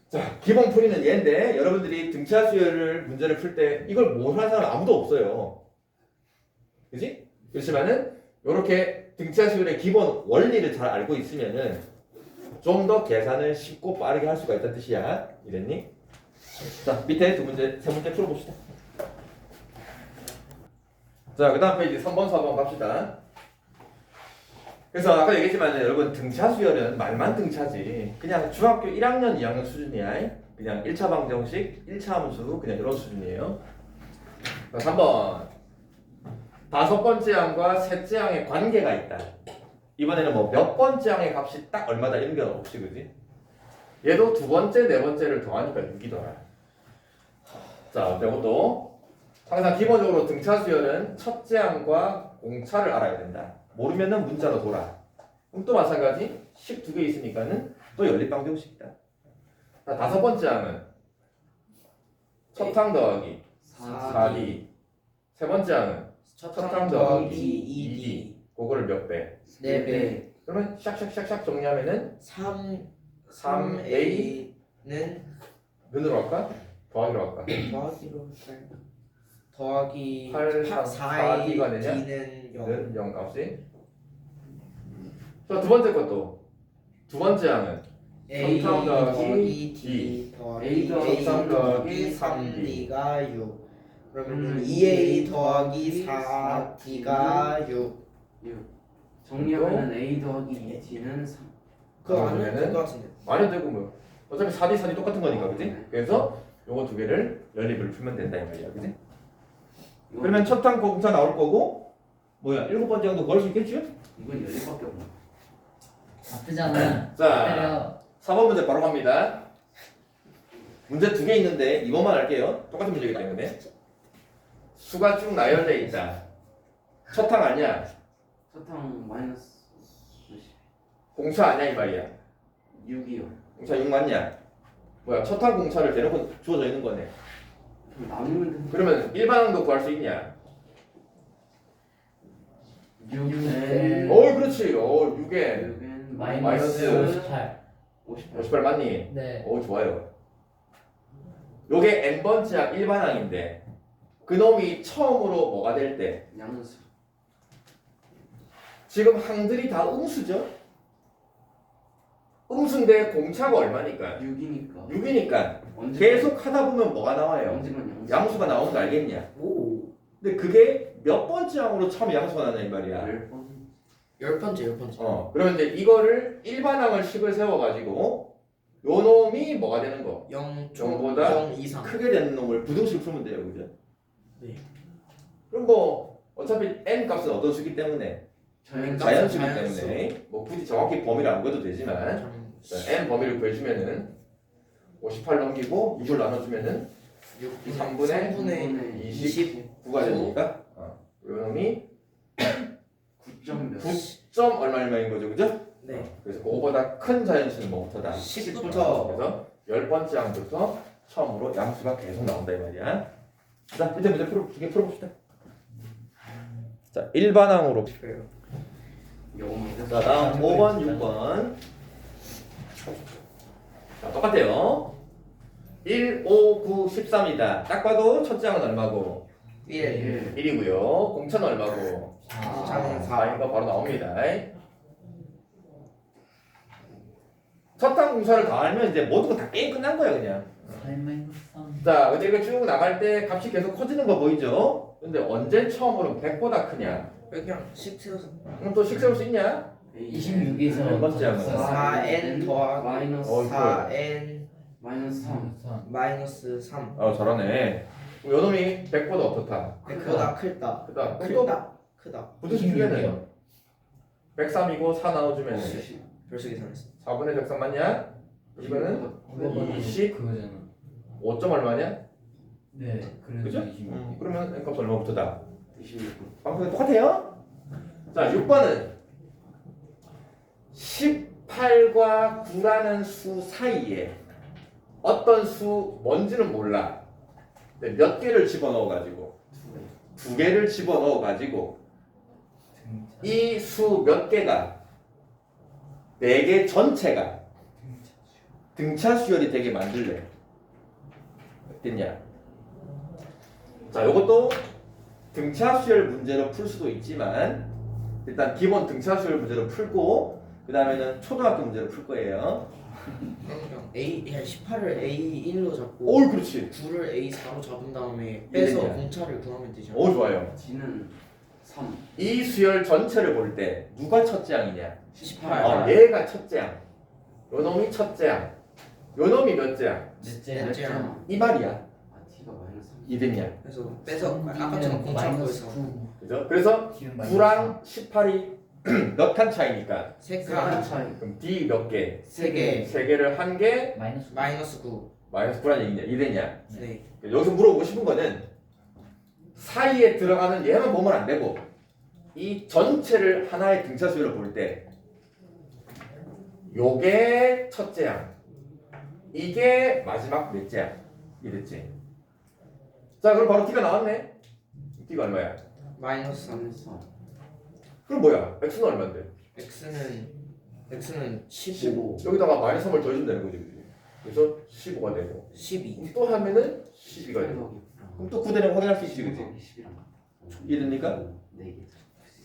자, 기본 풀이는 얘인데 여러분들이 등차 수열을 문제를 풀 때 이걸 모르는 사람 아무도 없어요. 그지? 그렇지만은 이렇게 등차 수열의 기본 원리를 잘 알고 있으면은 좀 더 계산을 쉽고 빠르게 할 수가 있다는 뜻이야. 이랬니? 자, 밑에 세 문제 풀어봅시다. 자, 그 다음 페이지 3번, 4번 갑시다. 그래서 아까 얘기했지만 여러분 등차 수열은 말만 등차지 그냥 중학교 1학년, 2학년 수준이야. 그냥 1차 방정식, 1차 함수 그냥 이런 수준이에요. 자, 3번 다섯 번째 항과 셋째 항의 관계가 있다. 이번에는 뭐 몇 번째 항의 값이 딱 얼마다 이런 게 없이 그지? 얘도 두 번째, 네 번째를 더하니까 6이더라. 자, 이것도 항상 기본적으로 등차 수열은 첫째 항과 공차를 알아야 된다. 모르면은 문자로 돌아. 그럼 또 마찬가지 12개 있으니까는 또 연립방정식이다. 자, 다섯 번째 항은 첫 항 더하기 4D. 세 번째 항은 첫 항 더하기 2D. 그거를 몇 배? 4배. 그러면 샥샥샥샥 정리하면은 3A는 몇으로 할까? 더하기로 할까? 더하기로 할까요? 더하기 8, 4D가 되냐? D는 0. 는 0 값이. 자, 두 번째 것도 두 번째 항은 A 3 더하기 D 더하기 A 더하기 3 더하기 3D가 6. 그러면 2A 더하기 4D가 6. 정리하면은 A 더하기 2D는 3 그거 안 그러면은 해도 될것 같은데. 많이 되고 뭐 어차피 4D 똑같은 거니까 그지? 그래서 요거 두 개를 연립을 풀면 된다 이 말이야 그지? 그러면 첫 항 공차 나올 거고 뭐야 일곱 번째 항도 구할 수 있겠죠? 이건 10밖에 없나? 나쁘잖아. 자 4번 문제 바로 갑니다. 문제 두 개 있는데 이번만 할게요. 똑같은 문제이기 때문에 수가 쭉 나열돼 있다. 첫 항 아니야? 사탕 마이너스 공차 아니야 이 말이야. 6이요. 공차 6 맞냐? 뭐야 첫 항 공차를 대놓고 주어져 있는 거네. 그럼 나누면 되는데 그러면 일반항도 구할 수 있냐? 6에 그렇지. 6에 6엔 마이너스 58. 58 58 맞니? 네. 좋아요. 요게 n번째 항 일반항인데 그놈이 처음으로 뭐가 될 때 양수 지금 항들이 다 음수죠? 음수인데 공차가 얼마니까? 6이니까 6이니까 언제 계속 하다 보면 뭐가 나와요? 언제만 양수 양수가 나오는 거 알겠냐? 오. 근데 그게 몇 번째 항으로 처음 양수가 나냐 이 말이야. 10번 10번째. 그러면 이제 이거를 일반항을 식을 세워가지고 요 놈이 뭐가 되는 거? 0보다 0 이상. 크게 되는 놈을 부등식 풀면 돼요, 그죠? 네. 그럼 뭐 어차피 n 값은 어떤 수기 때문에 자연수기 자연수. 때문에 뭐 굳이 정확히 범위를 안 구해도 되지만 n 범위를 구해주면은 58 넘기고 6을 나눠주면은 6 3분의 3분의 29가 되니까 요놈이 9점 몇? 9점 얼마인 거죠, 그죠? 네. 그래서 그거보다 큰 자연수는 뭐부터다? 10부터 그래서 10번째 항부터 처음으로 양수가 계속 나온다 이 말이야. 자, 이제 문제 두개 풀어봅시다. 자, 일반항으로. 자, 다음 5번, 6번. 자, 똑같아요. 1, 5, 9, 13이다. 딱 봐도 첫째 항은 얼마고? 1 1이고요. 공차는 얼마고? 공차는 4인 거 바로 나옵니다. 첫 항 공차를 다 알면 이제 모든 거 다 게임 끝난 거야 그냥. 자, 근데 이거 쭉 나갈 때 값이 계속 커지는 거 보이죠? 근데 언제 처음으로 100보다 크냐? 그냥 10 세워서 그럼 또 식 세울 수 있냐? 26에서 몇 번째 항은? 4n 더하기 마이너스 4n 마이너스 3. 마이너스 3 잘하네. 그럼 요놈이 100보다 어떻다? 100보다 크다 크다. 크다 붙여주면은 103이고 4 나눠주면 벌써 계산했어 4분의 103 맞냐? 이거는 20 그거잖아. 5점 얼마냐? 네, 그래서 그죠? 26. 그러면 n값 얼마부터다? 26. 방금 똑같아요? 자, 6번은 18과 9라는 수 사이에 어떤 수 뭔지는 몰라. 근데 몇 개를 집어넣어가지고 두 개를 집어넣어가지고 이 수 몇 개가 네 개 전체가 등차 수열이 되게 만들래. 어땠냐? 자, 요것도 등차 수열 문제로 풀 수도 있지만 일단 기본 등차 수열 문제로 풀고 그 다음에는 초등학교 문제로 풀 거예요. 그냥 A 18을 A1로 잡고 오, 그렇지. 9를 A4로 잡은 다음에 빼서 이래냐? 공차를 구하면 되죠 오, 좋아요. D는 3. 이 수열 전체를 볼 때 누가 첫째 항이냐? 18 얘가 첫째 항. 요 놈이 첫째 항. 요 놈이 몇째 항? 넷째. 넷째 항. 이 말이야. 아 D가 마이너스 3. 이랬냐? 그래서 빼서 아까처럼 공차 구해서 그죠? 그래서 9랑 18이 몇 칸 차이니까 3칸 차이. 그럼 D 몇 개? 3개 3개를 한 개 마이너스 마이너스 9 마이너스 9라는 얘기냐? 이랬냐? 네 여기서 물어보고 싶은 거는 사이에 들어가는 얘만 보면 안 되고 이 전체를 하나의 등차 수열을 볼 때 요게 첫째 항 이게 마지막 넷째 항 이랬지. 자, 그럼 바로 D가 나왔네. D가 얼마야? 마이너스 3 마이너스 3. 그럼 뭐야? X는 얼마인데? X는 15 여기다가 마이너스 3을 더해주면 되는 거지, 그지? 그래서 15가 되고 12 또 하면은 12가 되고 그럼 또 9대는 확인할 수 있지, 그지? 10이랑 이해됩니까? 4개.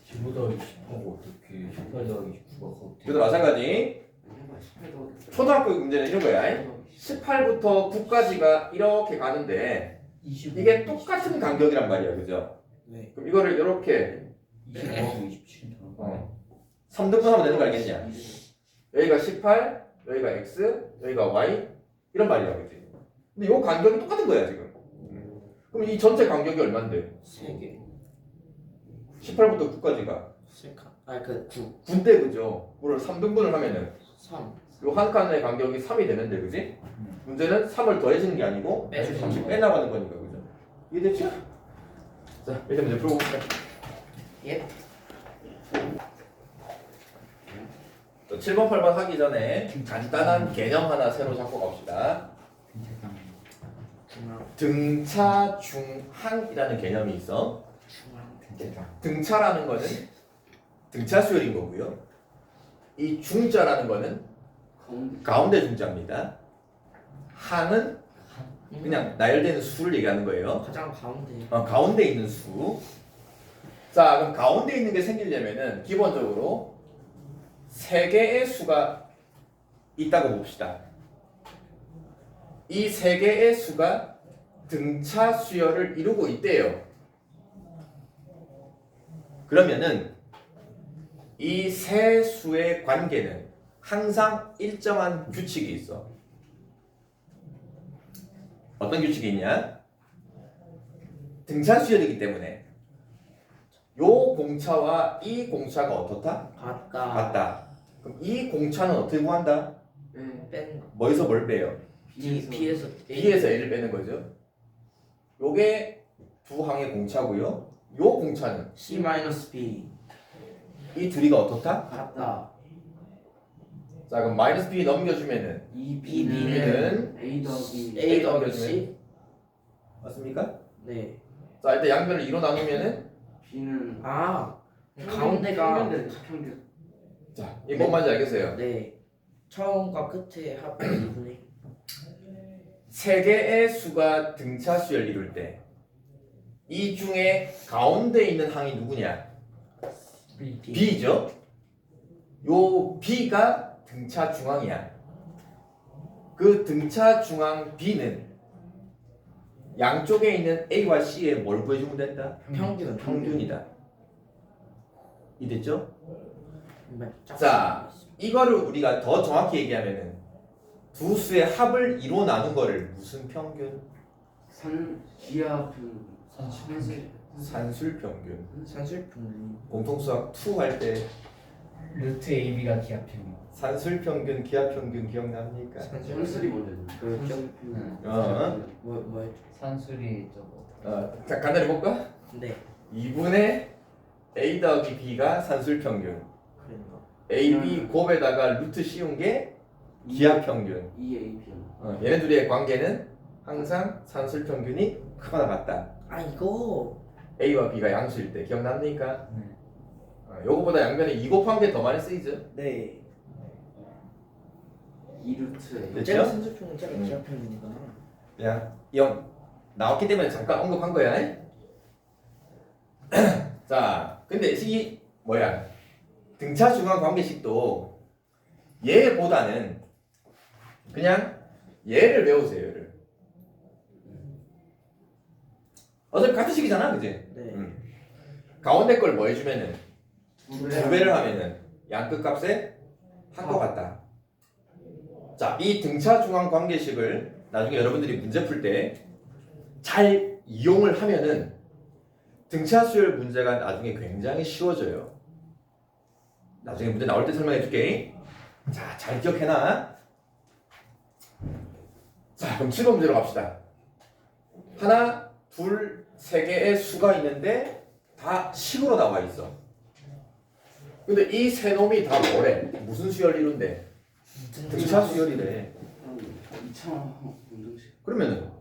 15 더하기 10하고 어떻게 18 더하기 19가 어떻게 그래도 마찬가지 해봐. 18 더하기 초등학교 문제는 이런 거야. 18부터 9까지가 이렇게 가는데 25. 이게 똑같은 간격이란 말이야, 그죠? 네 그럼 이거를 이렇게 25 더하기 27. 3등분 하면 되는 거 알겠냐? 여기가 18, 여기가 x, 여기가 y 이런 말이야, 그지? 근데 이 간격이 똑같은 거야 지금. 그럼 이 전체 간격이 얼마인데? 3개 18부터 9까지가 3칸 아그 9 9인데 그죠? 그걸 3등분을 하면은 3 요 한 칸의 간격이 3이 되는데, 그지? 문제는 3을 더해지는 게 아니고 빼주는 30 거. 빼나가는 거니까, 그죠? 이해됐죠? 자, 이제 문제 풀어볼게요. 예 7번, 8번 하기 전에 간단한 개념 하나 새로 잡고 갑시다. 중앙 등차 중항이라는 개념이 있어. 등차라는 거는 등차 수열인 거고요. 이 중자라는 거는 가운데 중자입니다. 항은 그냥 나열되는 수를 얘기하는 거예요. 가장 가운데 가운데 있는 수. 자, 그럼 가운데 있는 게 생기려면은 기본적으로 세 개의 수가 있다고 봅시다. 이 세 개의 수가 등차 수열을 이루고 있대요. 그러면은 이 세 수의 관계는 항상 일정한 규칙이 있어. 어떤 규칙이 있냐? 등차 수열이기 때문에 요 공차와 이 공차가 어떻다? 같다 같다. 그럼 이 공차는 어떻게 구한다? 뺀 뭐에서 뭘 빼요? B에서 B에서 A를 빼는 거죠. 요게 두 항의 공차고요. 요 공차는 C 마이너스 B 이 둘이가 어떻다? 같다. 자 그럼 마이너스 B 넘겨주면은 이 B는 B는 A 더하기 A 더하기 더하기 C. 맞습니까? 네. 자 일단 양변을 2로 나누면은 B는 아 가운데가 평균 자 이게 뭔 말인지 알겠어요? 네 처음과 끝에 합 2분의 세 개의 수가 등차 수열을 이룰 때 이 중에 가운데 있는 항이 누구냐? B죠? 요 B가 등차 중앙이야. 그 등차 중앙 B는 양쪽에 있는 A와 C에 뭘 구해주면 된다? 평균. 평균이다. 이됐죠? 네, 자, 이거를 우리가 더 정확히 얘기하면은 두 수의 합을 2로 나눈 거를 무슨 평균? 기하 평균 산술 평균. 산술 평균. 공통수학 2 할 때 루트 AB가 기하평균. 산술 평균, 기하 평균 기억납니까? 산술이 뭔데? 그렇죠. 뭐였죠? 산술이 저거. 자, 간단히 볼까? 네. 2분의 A 더하기 B가 산술 평균. 그런가. AB 곱에다가 루트 씌운 게 기하 평균. 2AP 얘네 둘의 관계는 항상 산술 평균이 크거나 같다. 아 이거 A와 B가 양수일 때 기억납니까? 네. 요거보다 양변에 2 곱한 게 더 많이 쓰이죠? 네. 2루트 됐죠? 제가 산술 평균 제가 기하 평균이구나. 그냥 영 나왔기 때문에 잠깐 언급한 거야. 자, 근데 이 뭐야? 등차 중앙 관계식도 얘보다는 그냥 얘를 외우세요. 얘를. 어차피 같은 식이잖아, 그지? 네. 가운데 걸 뭐 해주면은 두 두 배를 하면은 양끝 값에 한것 같다. 자, 이 등차 중앙 관계식을 나중에 여러분들이 문제 풀 때 잘 이용을 하면은 등차 수열 문제가 나중에 굉장히 쉬워져요. 나중에 문제 나올 때 설명해 줄게. 자, 잘 기억해놔. 자, 그럼 7번 문제로 갑시다. 하나, 둘, 세 개의 수가 있는데 다 식으로 나와 있어. 근데 이 세 놈이 다 뭐래? 무슨 수열 이룬대? 등차 수열이래. 2차원 운동식 그러면은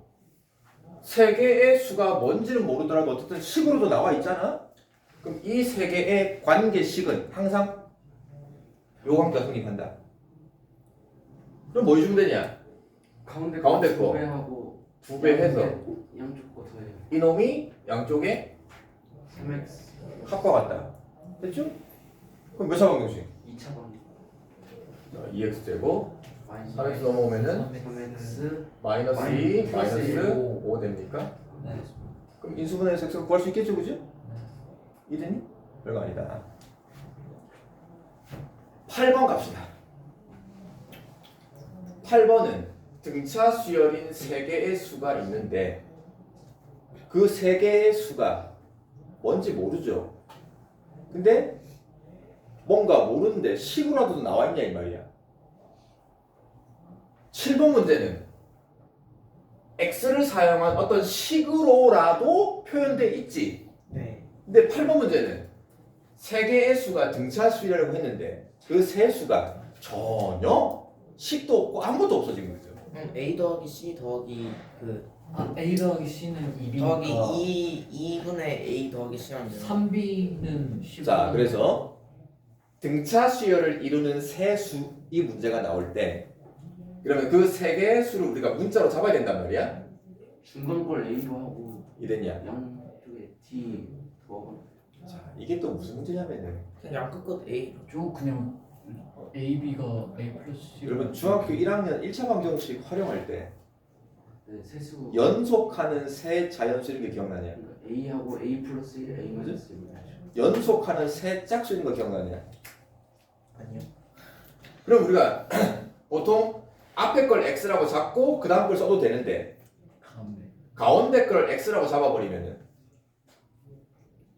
세 개의 수가 뭔지는 모르더라도 어쨌든 식으로도 나와 있잖아. 그럼 이 세 개의 관계식은 항상 요 관계가 성립한다. 그럼 뭐 해주면 되냐? 가운데 거. 두 배하고 두 배 해서 양쪽 거 더해요 이놈이 양쪽에 3x 합과 같다. 됐죠? 그럼 몇 차 방정식? 2차 방정 2x 제곱 마이너스 3x 넘어오면은 3x 마이너스 2 플러스 마이너스 5 됩니까? 네. 그럼 인수분해에서 x를 구할 수 있겠죠, 그죠? 이되니? 별거 아니다. 8번 갑시다. 8번은 등차 수열인 3개의 수가 있는데 그 3개의 수가 뭔지 모르죠. 근데 뭔가 모르는데 식으로라도 나와 있냐 이 말이야. 7번 문제는 x를 사용한 어떤 식으로라도 표현돼 있지. 네. 근데 8번 문제는 세 개의 수가 등차 수열이라고 했는데 그 세 수가 전혀 식도 없고 아무것도 없어진 거죠. A 더하기 C 더하기 그 A 더하기 C는 2B니까 더하기 2분의 A 더하기 C 하면 되나? 3B는 10. 자, 그래서 등차 수열을 이루는 세 수 이 문제가 나올 때 그러면 그 세 개의 수를 우리가 문자로 잡아야 된단 말이야. 중간 걸 A로 하고 이랬냐? 양쪽에 D 더하고 자, 이게 또 무슨 문제냐면은 그냥 양끝 끝 A. 저 그냥 AB가 A 플러스 C. 여러분 중학교 1학년 1차 방정식 활용할 때 네, 세수 연속하는 세 자연수 이런 게 기억나냐? A하고 A 플러스 1 A 마이너스 1 연속하는 세 짝수 있는 거 기억나냐? 아니요. 그럼 우리가 보통 앞에 걸 x라고 잡고 그 다음 걸 써도 되는데 가운데. 가운데 걸 x라고 잡아버리면은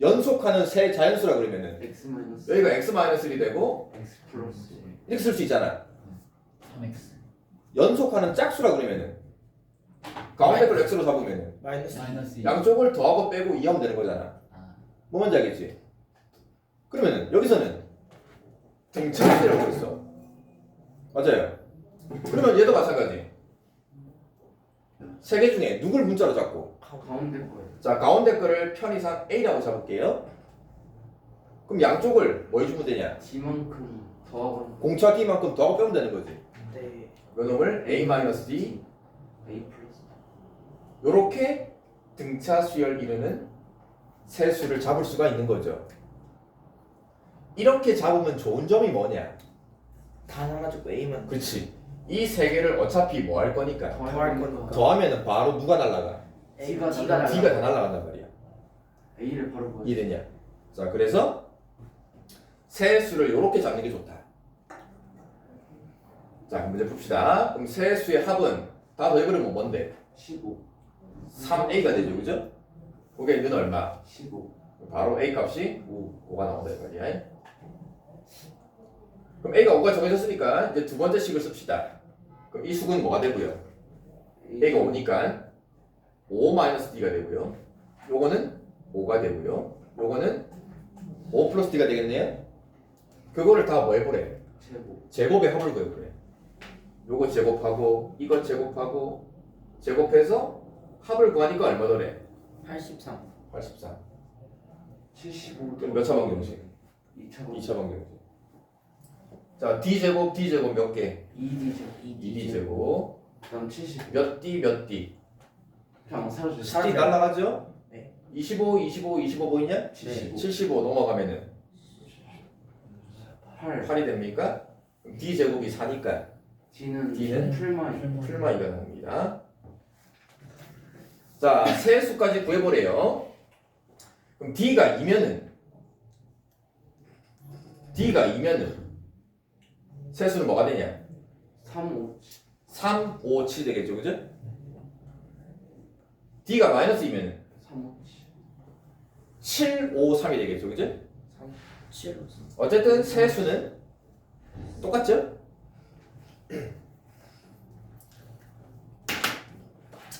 연속하는 세 자연수라 그러면은 X 마이너스 여기가 x-1이 되고 X 플러스 이렇게 쓸 수 있잖아. 3X. 연속하는 짝수라 그러면은 가운데 걸 x로 잡으면 마이너스 마이너스 2. 양쪽을 더하고 빼고 2하면 되는 거잖아. 아, 뭐 뭔지 알겠지? 그러면은 여기서는 등차수라고 있어. 맞아요. 그러면 얘도 마찬가지. 세 개 중에 누굴 문자로 잡고? 가운데 거예요. 자, 가운데 거를 편의상 A라고 잡을게요. 그럼 양쪽을 뭐 해주면 되냐? D만큼 더하거나 공차 D만큼 더하고 빼면 되는 거지. 네. 요놈을 A-D A 플러스 요렇게 등차 수열 이루는 세 수를 잡을 수가 있는 거죠. 이렇게 잡으면 좋은 점이 뭐냐? 다 나가지고 A만 그렇지. 이 세 개를 어차피 뭐 할 거니까. 더할 거니까. 더하면은 바로 누가 날라가? A가 D가 D가 다 날라간단 말이야. A를 바로 구하죠. 이해되냐? 자, 그래서 세 수를 요렇게 잡는 게 좋다. 자, 문제 풉시다. 그럼 세 수의 합은 다 더해버리면 뭔데? 15 3A가 되죠, 그죠? 그게 있는 얼마? 15 바로 A 값이 5가 나온다 이 말이야. 그럼 A가 5가 정해졌으니까 이제 두 번째 식을 씁시다. 그럼 이 수는 뭐가 되고요? A가 5니까 5-D가 되고요. 요거는 5가 되고요. 요거는 5 플러스 D가 되겠네요. 그거를 다 뭐 해보래? 제곱 제곱의 합을 구해보래. 요거 제곱하고 이거 제곱하고 제곱해서 합을 구하니까 얼마더래? 83. 83. 75 그럼 몇 차 방정식? 2차 2차 방정식. 자, D제곱, D제곱 몇 개? 2D 제곱 2D 제곱. 그다음 70 몇 D, 몇 D? 그냥 사라져요. 10D 날라가죠? 네. 25, 25, 25 보이냐? 75 75 넘어가면은 8 8이 됩니까? 그럼 D 제곱이 4니까 D는 D는 풀마이 풀마이가 나옵니다. 자, 세 수까지 구해보래요. 그럼 D가 2면은 세 수는 뭐가 되냐? 3 5 3, 5, 7 되겠죠, 그죠? D가 마이너스 2면은 3 5 7, 5, 3이 되겠죠, 그죠? 3, 7, 어쨌든 세 수는 똑같죠?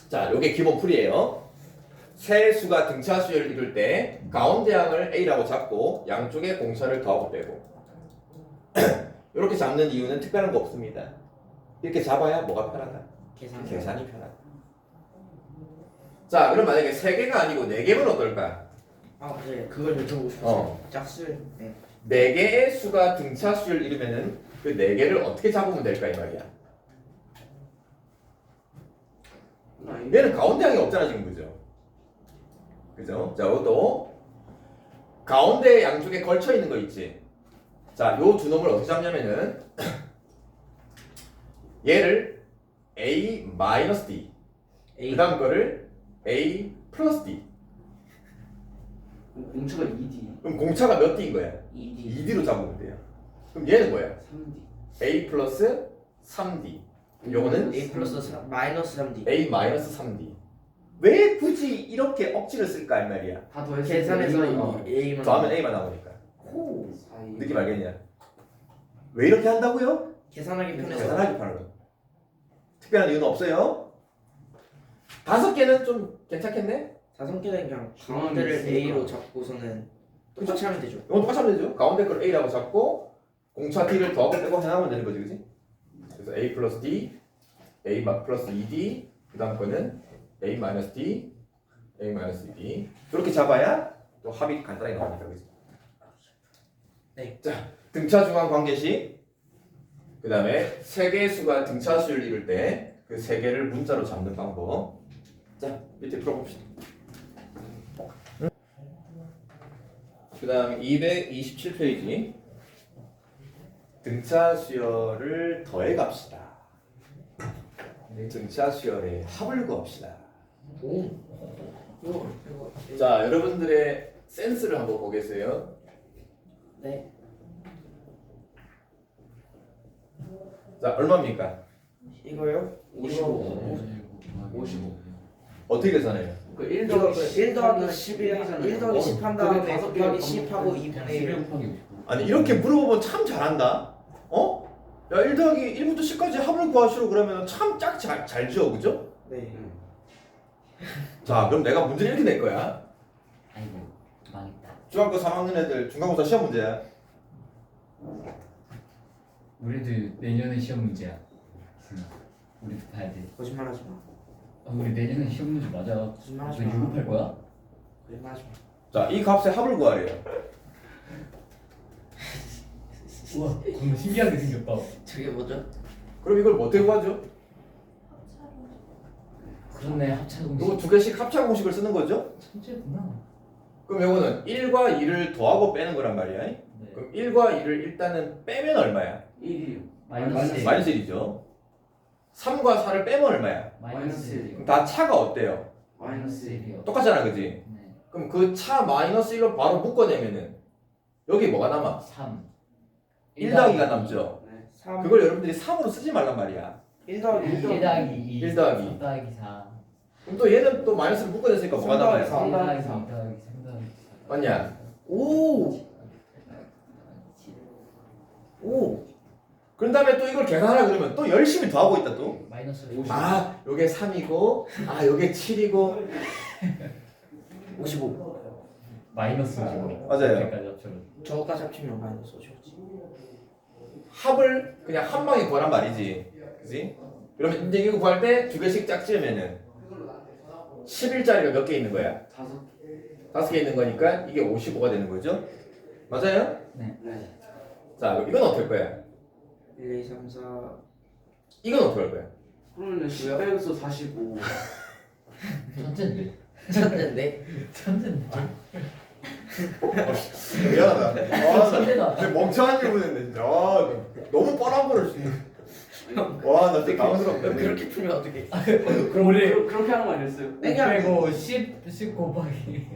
자, 요게 기본 풀이에요. 세 수가 등차 수열을 이룰 때 가운데 항을 A라고 잡고 양쪽에 공차를 더하고 빼고 이렇게 잡는 이유는 특별한 거 없습니다. 이렇게 잡아야 뭐가 편하다? 계산이 편하다. 자, 그럼 만약에 3개가 아니고 4개면 어떨까? 아, 네. 그걸 여쭤보고 싶었어요. 짝수를. 네. 4개의 수가 등차 수열을 이루면은 그 4개를 어떻게 잡으면 될까 이 말이야. 얘는 가운데 항이 없잖아 지금, 그죠? 그죠? 자, 이것도 가운데 양쪽에 걸쳐 있는 거 있지. 자, 요 두 놈을 어떻게 잡냐면은 얘를 A-D, 그 다음 거를 A 플러스 D. 공차가 2D 그럼 공차가 몇 D인 거야? 2D 2D로 잡으면 돼요. 그럼 얘는 뭐야? 3D A 플러스 3D. 요거는 A 플러스 3, 마이너스 3D. A 마이너스 3D. 왜 굳이 이렇게 억지를 쓸까 이 말이야. 다 더했을 계산해서 때 A만. 더하면 A만 나오니까. 호. 사이 느낌 알겠냐? 왜 이렇게 한다고요? 계산하기 편해서. 계산하기 편하다. 특별한 이유는 없어요. 5개는 좀 괜찮겠네? 5개는 그냥 중앙에 가운데를 있으니까. A로 잡고서는 똑같이 하면 되죠. 이건 똑같이 하면 되죠. 가운데 걸 A라고 잡고 공차 D를 더하고 빼고 해나가면 되는 거지, 그지? 그래서 A 플러스 D, A 플러스 2D, 그 다음 거는 A 마이너스 D, A 마이너스 D. 이렇게 잡아야 또 합이 간단하게 나옵니다, 그지? 네. 자, 등차 중앙 관계식. 그 다음에 세 개의 수가 등차 수를 이룰 때 그 세 개를 문자로 잡는 방법. 자, 밑에 풀어봅시다. 그 다음 227페이지. 등차 수열을 더해 갑시다. 등차 수열의 합을 구합시다. 오. 이거. 자, 여러분들의 센스를 한번 보겠어요. 네. 자, 얼마입니까? 이거요? 55 55 어떻게 계산해요? 그 1 이거 더하기 1 더하기 10이랑 1 더하기 10 한 다음에 그게 다섯 곱하기 개 10하고 2분의 1. 곱하기 50. 아니, 이렇게 물어보면 참 잘한다. 어? 야, 1 더하기 1부터 10까지 합을 구하시오 그러면 참 짝 잘 지어, 그죠? 네. 자, 그럼 내가 문제를 이렇게 낼 거야. 아이고 망했다. 중학교 3학년 애들 중간고사 시험 문제야. 우리도 내년에 시험 문제야. 우리도 봐야 돼. 거짓말하지 마. 우리 내년에 시험 문제 맞아. 너 거짓말하지 마. 유급할 거야? 거짓말하지 마. 자, 이 값의 합을 구하래요. 우와, 너무 신기하게 생겼다. 저게 뭐죠? 그럼 이걸 뭐 어떻게 구하죠? 그렇네, 합차 공식. 이거 두 개씩 합차 공식을 쓰는 거죠? 천재구나. 그럼 이거는 1과 2를 더하고 빼는 거란 말이야. 네. 그럼 1과 2를 일단은 빼면 얼마야? 1이요. 마이너스 마이너스 1이죠. 3과 4를 빼면 얼마야? 마이너스 마이너스 그럼 다 차가 어때요? 마이너스 1이요. 1이요. 똑같잖아, 그지? 네. 그럼 그 차 마이너스 1로 바로 묶어내면은 여기 뭐가 남아? 3. 1 더하기가 남죠. 네. 3. 그걸 여러분들이 3으로 쓰지 말란 말이야. 1 더하기 1 더하기 2. 1 더하기. 3 더하기 4. 그럼 또 얘는 또 마이너스를 묶어냈으니까 뭐가 3 더하기 남아요? 4. 1 더하기 2 3 더하기 3 더하기 4. 맞냐? 오! 오! 그런 다음에 또 이걸 계산하라 그러면 또 열심히 더하고 있다 또. 마이너스 50. 아, 요게 3이고, 아, 요게 7이고. 55. 마이너스 55. 맞아요. 여기까지 합쳐서. 저거까지 합치면 마이너스 55지. 합을 그냥 한 방에 구하란 말이지. 그지? 그러면 이제 이거 구할 때 두 개씩 짝지으면은 11짜리가 몇 개 있는 거야? 5개 있는 거니까 이게 55가 되는 거죠? 맞아요? 네. 자, 그럼 이건 어떻게 할 거야? 1, 2, 3, 4. 이건 어떻게 할 거야? 그러면 10 빼서 45. 천재인데. 찾는데? 천재인데. 미안하다. 아, 천재다. 나 멍청한 질문 했네, 진짜. 아, 너무 뻔한 거를 주네. 와, 나 진짜 당황스럽다. 그렇게 풀면 어떡해. 그럼 우리 그렇게 하는 거 아니었어요? 5 빼고 10 곱하기.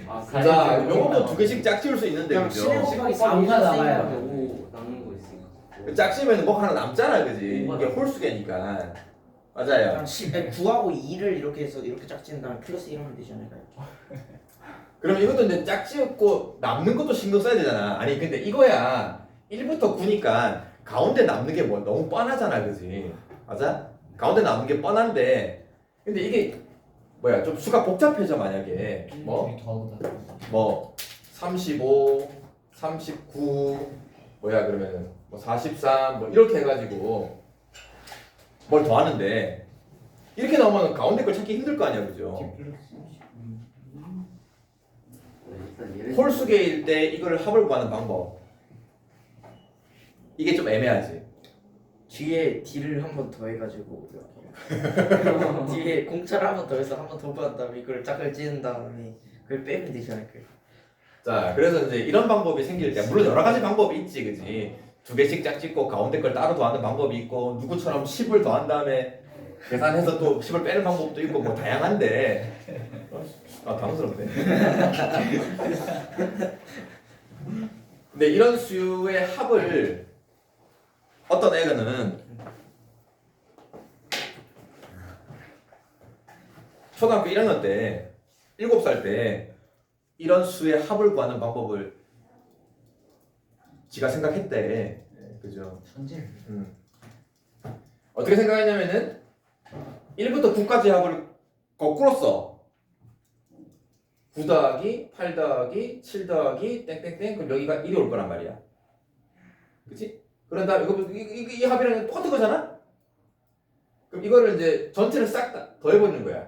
아, 자, 요것도 두 개씩 짝지을 수 있는데, 그냥 그죠? 11 곱하기 4 4가 남아요. 5 남는 거 있으니까. 짝지으면 뭐 하나 남잖아, 그지? 이게 홀수계니까. 맞아요. 그냥 9하고 2를 이렇게 해서 이렇게 짝지은 다음에 플러스 1 하면 되지 않을까요? 그럼 이것도 이제 짝지었고 남는 것도 신경 써야 되잖아. 아니 근데 이거야 1부터 9니까 가운데 남는 게 뭐 너무 뻔하잖아, 그지? 맞아? 가운데 남는 게 뻔한데 근데 이게 뭐야 좀 수가 복잡해져 만약에 뭐 35, 39 뭐야 그러면은 뭐 43 뭐 이렇게 해가지고 뭘 더하는데 이렇게 나오면 가운데 걸 찾기 힘들 거 아니야, 그죠? 일단 얘를 홀수계일 때 이거를 합을 구하는 방법 이게 좀 애매하지. 뒤에 D를 한 번 더 해가지고 뒤에 공차를 한 번 더 해서 한 번 더 구한 다음에 이걸 짝을 찌은 다음에 그걸 빼면 되지 않을까요? 자, 그래서 이제 이런 방법이 생길 때 물론 여러 가지 방법이 있지, 그지? 두 개씩 짝 찍고 가운데 걸 따로 더하는 방법이 있고 누구처럼 10을 더한 다음에 계산해서 또 10을 빼는 방법도 있고 뭐 다양한데 아 당황스럽네. 근데 이런 수의 합을 어떤 애는 초등학교 1학년 때 7살 때 이런 수의 합을 구하는 방법을 지가 생각했대. 그죠? 천재. 어떻게 생각했냐면은 1부터 9까지 합을 거꾸로 써. 9 더하기 8 더하기 7 더하기 땡땡땡 그럼 여기가 1이 올 거란 말이야. 그치? 그런 다음에 이 합이랑 똑같은 거잖아? 그럼 이거를 이제 전체를 싹 다 더해버리는 거야.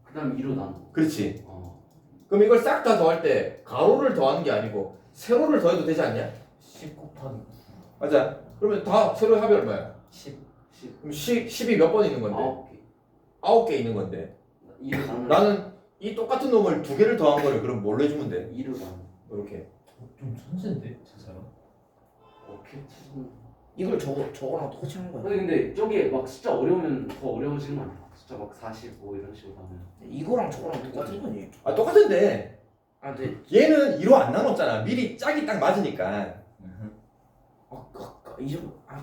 그 다음 2로 나눠. 그렇지. 그럼 이걸 싹 다 더할 때 가로를 더하는 게 아니고 세로를 더해도 되지 않냐? 10 곱하기 맞아. 그러면 다 세로의 합이 얼마야? 10. 그럼 10이 몇 번 있는 건데? 9개. 9개 있는 건데. 2로 나눠. 나는 이 똑같은 놈을 두 개를 더한 거를 그럼 뭘로 해주면 돼? 2로 나눠. 이렇게. 좀 천재인데 저 사람. 오케이. 이걸 저거랑 똑같이 하는 거야. 근데 저게 막 숫자 어려우면 더 어려워지는 거 아니야? 숫자 막 45 이런 식으로 하면. 이거랑 저거랑 똑같은 거니? 아 똑같은데 아 근데 얘는 2로 안 나눴잖아. 미리 짝이 딱 맞으니까.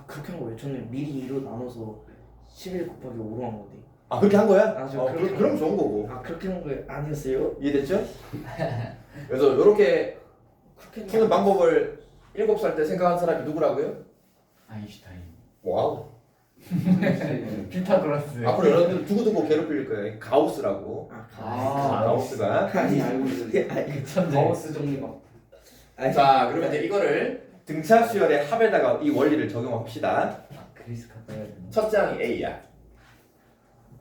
그렇게 한 거예요. 저는 미리 2로 나눠서 11 곱하기 5로 한 건데. 아 그렇게 한 거야? 아, 저 그렇게 그럼 좋은 거고. 그렇게 한 거예요? 아니었어요? 이해됐죠? 그래서 이렇게 그렇게 푸는 방법을 7살 때 생각한 사람이 누구라고요? 아인슈타인. 와우. 피타고라스. 앞으로 여러분들 두고두고 괴롭힐 거예요. 가우스라고. 가우스가. 아니 알고 있는데 천재. 가우스 정리법. 자, 그러면 이제 이거를 등차 수열의 합에다가 이 원리를 적용합시다. 그리스 갔다 와야 되나? 첫째 항이 A야.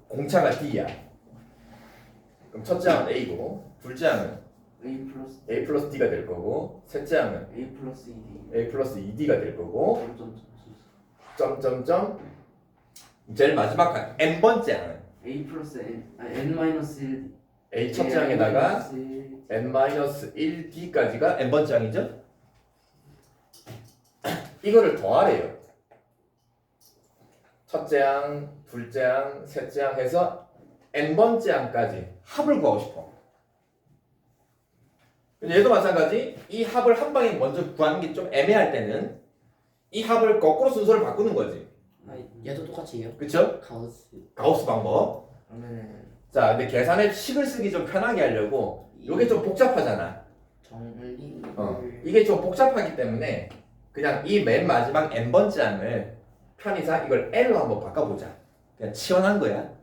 공차가 D야. 그럼 첫째 항은 A고, 둘째 항은 A 플러스 A 플러스 D가 될 거고, 셋째 항은 A 플러스 2D A 플러스 2D가 될 거고, 점점점 점점점. 제일 마지막 항, N번째 항은 A 플러스 N 마이너스 1 A 첫째 항에다가 N-1D까지가 N번째 항이죠? 이거를 더하래요. 첫째 항, 둘째 항, 셋째 항 해서 N번째 항까지 합을 구하고 싶어. 근데 얘도 마찬가지. 이 합을 한 방에 먼저 구하는 게 좀 애매할 때는 이 합을 거꾸로 순서를 바꾸는 거지. 얘도 똑같이 해요. 그쵸? 가우스 방법. 그러면은 자, 근데 계산의 식을 쓰기 좀 편하게 하려고 이게 좀 복잡하잖아. 정리. 이게 좀 복잡하기 때문에 그냥 이 맨 마지막 n번째 항을 편의상 이걸 L로 한번 바꿔보자. 그냥 치환한 거야.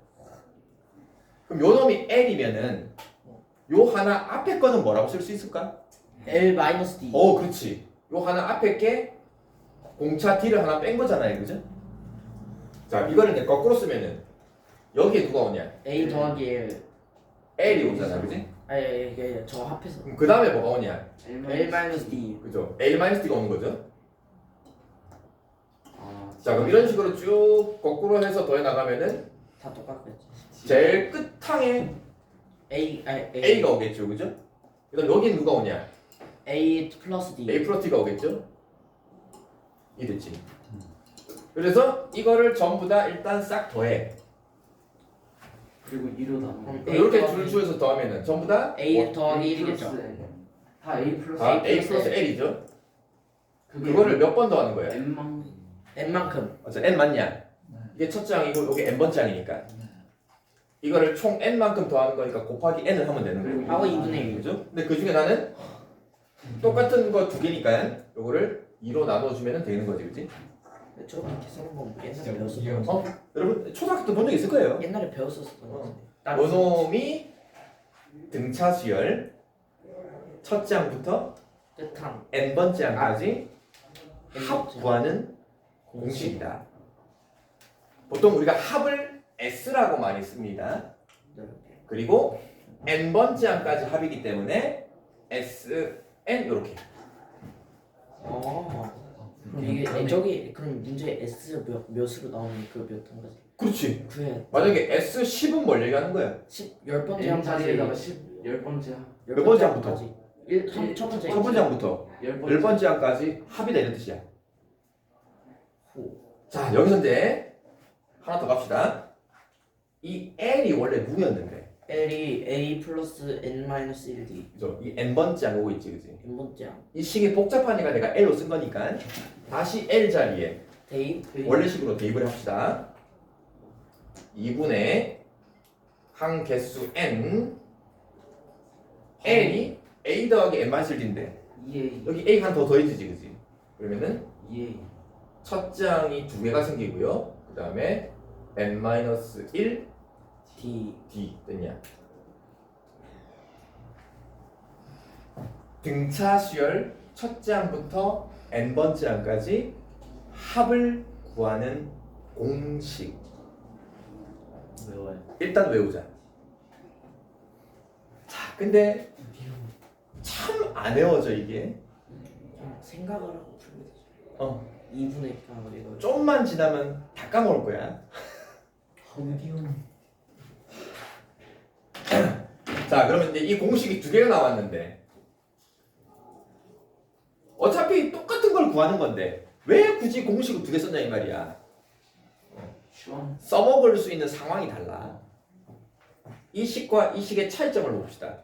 그럼 요 놈이 L이면은 요 하나 앞에 거는 뭐라고 쓸 수 있을까? L 마이너스 D. 그렇지. 요 하나 앞에 게 공차 D를 하나 뺀 거잖아요, 그죠? 자, 이거를 이제 거꾸로 쓰면은 여기에 누가 오냐? A 더하기 L. L이 오잖아, 그지? 아예 저 합해서 그럼 그 다음에 뭐가 오냐? L 마이너스 D. 그죠? A-D가 오는 거죠? 자, 그럼 아 이런 식으로 쭉 거꾸로 해서 더해 나가면은 다 똑같겠지. 제일 끝항에 A A가 오겠죠, 그죠? 그다음 여기는 누가 오냐? A 플러스 D. A 플러스 T가 오겠죠? 이 됐지. 그래서 이거를 전부 다 일단 싹 더해. 그리고 2로 나눠 그럼 이렇게 줄수에서 더하면은 전부 다 A 더하기 1이겠죠. 다 A 플러스 다 A 플러스 플러스 L. L이죠. 그거를 몇 번 더하는 거야? N만 N만큼. N 맞냐? 이게 첫째 항이고 이게 N번째 항이니까. 이거를 총 N만큼 더하는 거니까 곱하기 N을 하면 되는 거예요. 하고 2분의 1. 그죠? 근데 그 중에 나는 똑같은 거 두 개니까 요거를 2로 나눠주면 되는 거지, 그지? 저렇게 계산한 건 옛날에 진짜 배웠었던 이해가 거 같은데. 여러분 초등학교 때 본 적 있을 거예요. 옛날에 배웠었던 거 같은데. 요놈이 등차 수열 첫째 항부터 끝항. n번째 항까지 합 N번째. 구하는 공식이다. 보통 우리가 합을 s라고 많이 씁니다. 그리고 n번째 항까지 합이기 때문에 sn 이렇게. 그럼 이게 저기 그럼 문제 S 몇으로 나오는 그 몇 항까지 그렇지. 구해. 만약에 s10은 뭘 얘기하는 거야? 10번째 N 자리에다가 항까지 10 10번째 몇 번째 항부터? 첫 번째. 첫 번째 항부터 10번째 항까지 합이다 이런 뜻이야. 자, 여기서 이제 하나 더 갑시다. 이 L이 원래 누구였는데? L이 A 플러스 N 마이너스 1D. 그죠? 이 n번째 항 오고 있지, 그지? N번째 항. 이 식이 복잡하니까 내가 L로 쓴 거니까 다시 L 자리에 대입. 원래 식으로 대입을 합시다. 2분의 항 개수 n L이 A 더하기 n-1인데 2A 여기 A 하나 더 더해지지, 그지? 그러면은 2A 첫째 항이 두 개가 생기고요. 그 다음에 n-1 D. D 됐냐? 등차 수열 첫째 항부터 n번째 항까지 합을 구하는 공식. 외워요. 일단 외우자. 자, 근데 참 안 외워져 이게. 그냥 생각을 하고 풀면 되죠. 2분의 항을 이거. 좀만 지나면 다 까먹을 거야. 허디온. 자, 그러면 이제 이 공식이 두 개가 나왔는데 어차피 똑같은 걸 구하는 건데 왜 굳이 공식을 두 개 썼냐 이 말이야. 시원 써먹을 수 있는 상황이 달라. 이 식과 이 식의 차이점을 봅시다.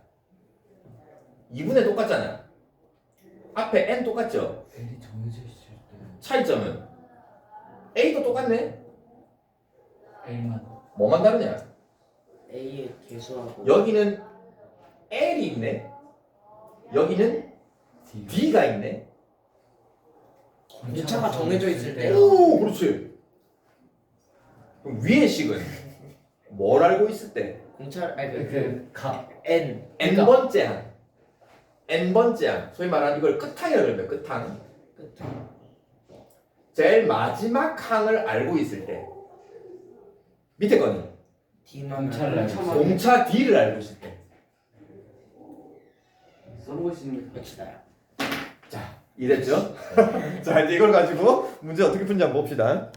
2분의 똑같잖아. 앞에 n 똑같죠? L이 정해져 있을 때 차이점은 a도 똑같네. L만 뭐만 다르냐? A의 개수하고. 여기는 l이 있네. 여기는 D. d가 있네. 공차가 정해져 있을 때. 오, 그렇지. 그럼 위의 식은 뭘 알고 있을 때? 공차를 아니 그각 n n번째 항. n번째 항. 소위 말하는 이걸 끝항이라고 그러면 끝항. 제일 마지막 항을 알고 있을 때. 밑에 거는 d만 공차를 알고 있어. 공차 D를 알고 있을 때. 써는 것이 역시 나야. 자, 이해됐죠? 자, 이제 이걸 가지고 문제 어떻게 푸는지 한번 봅시다.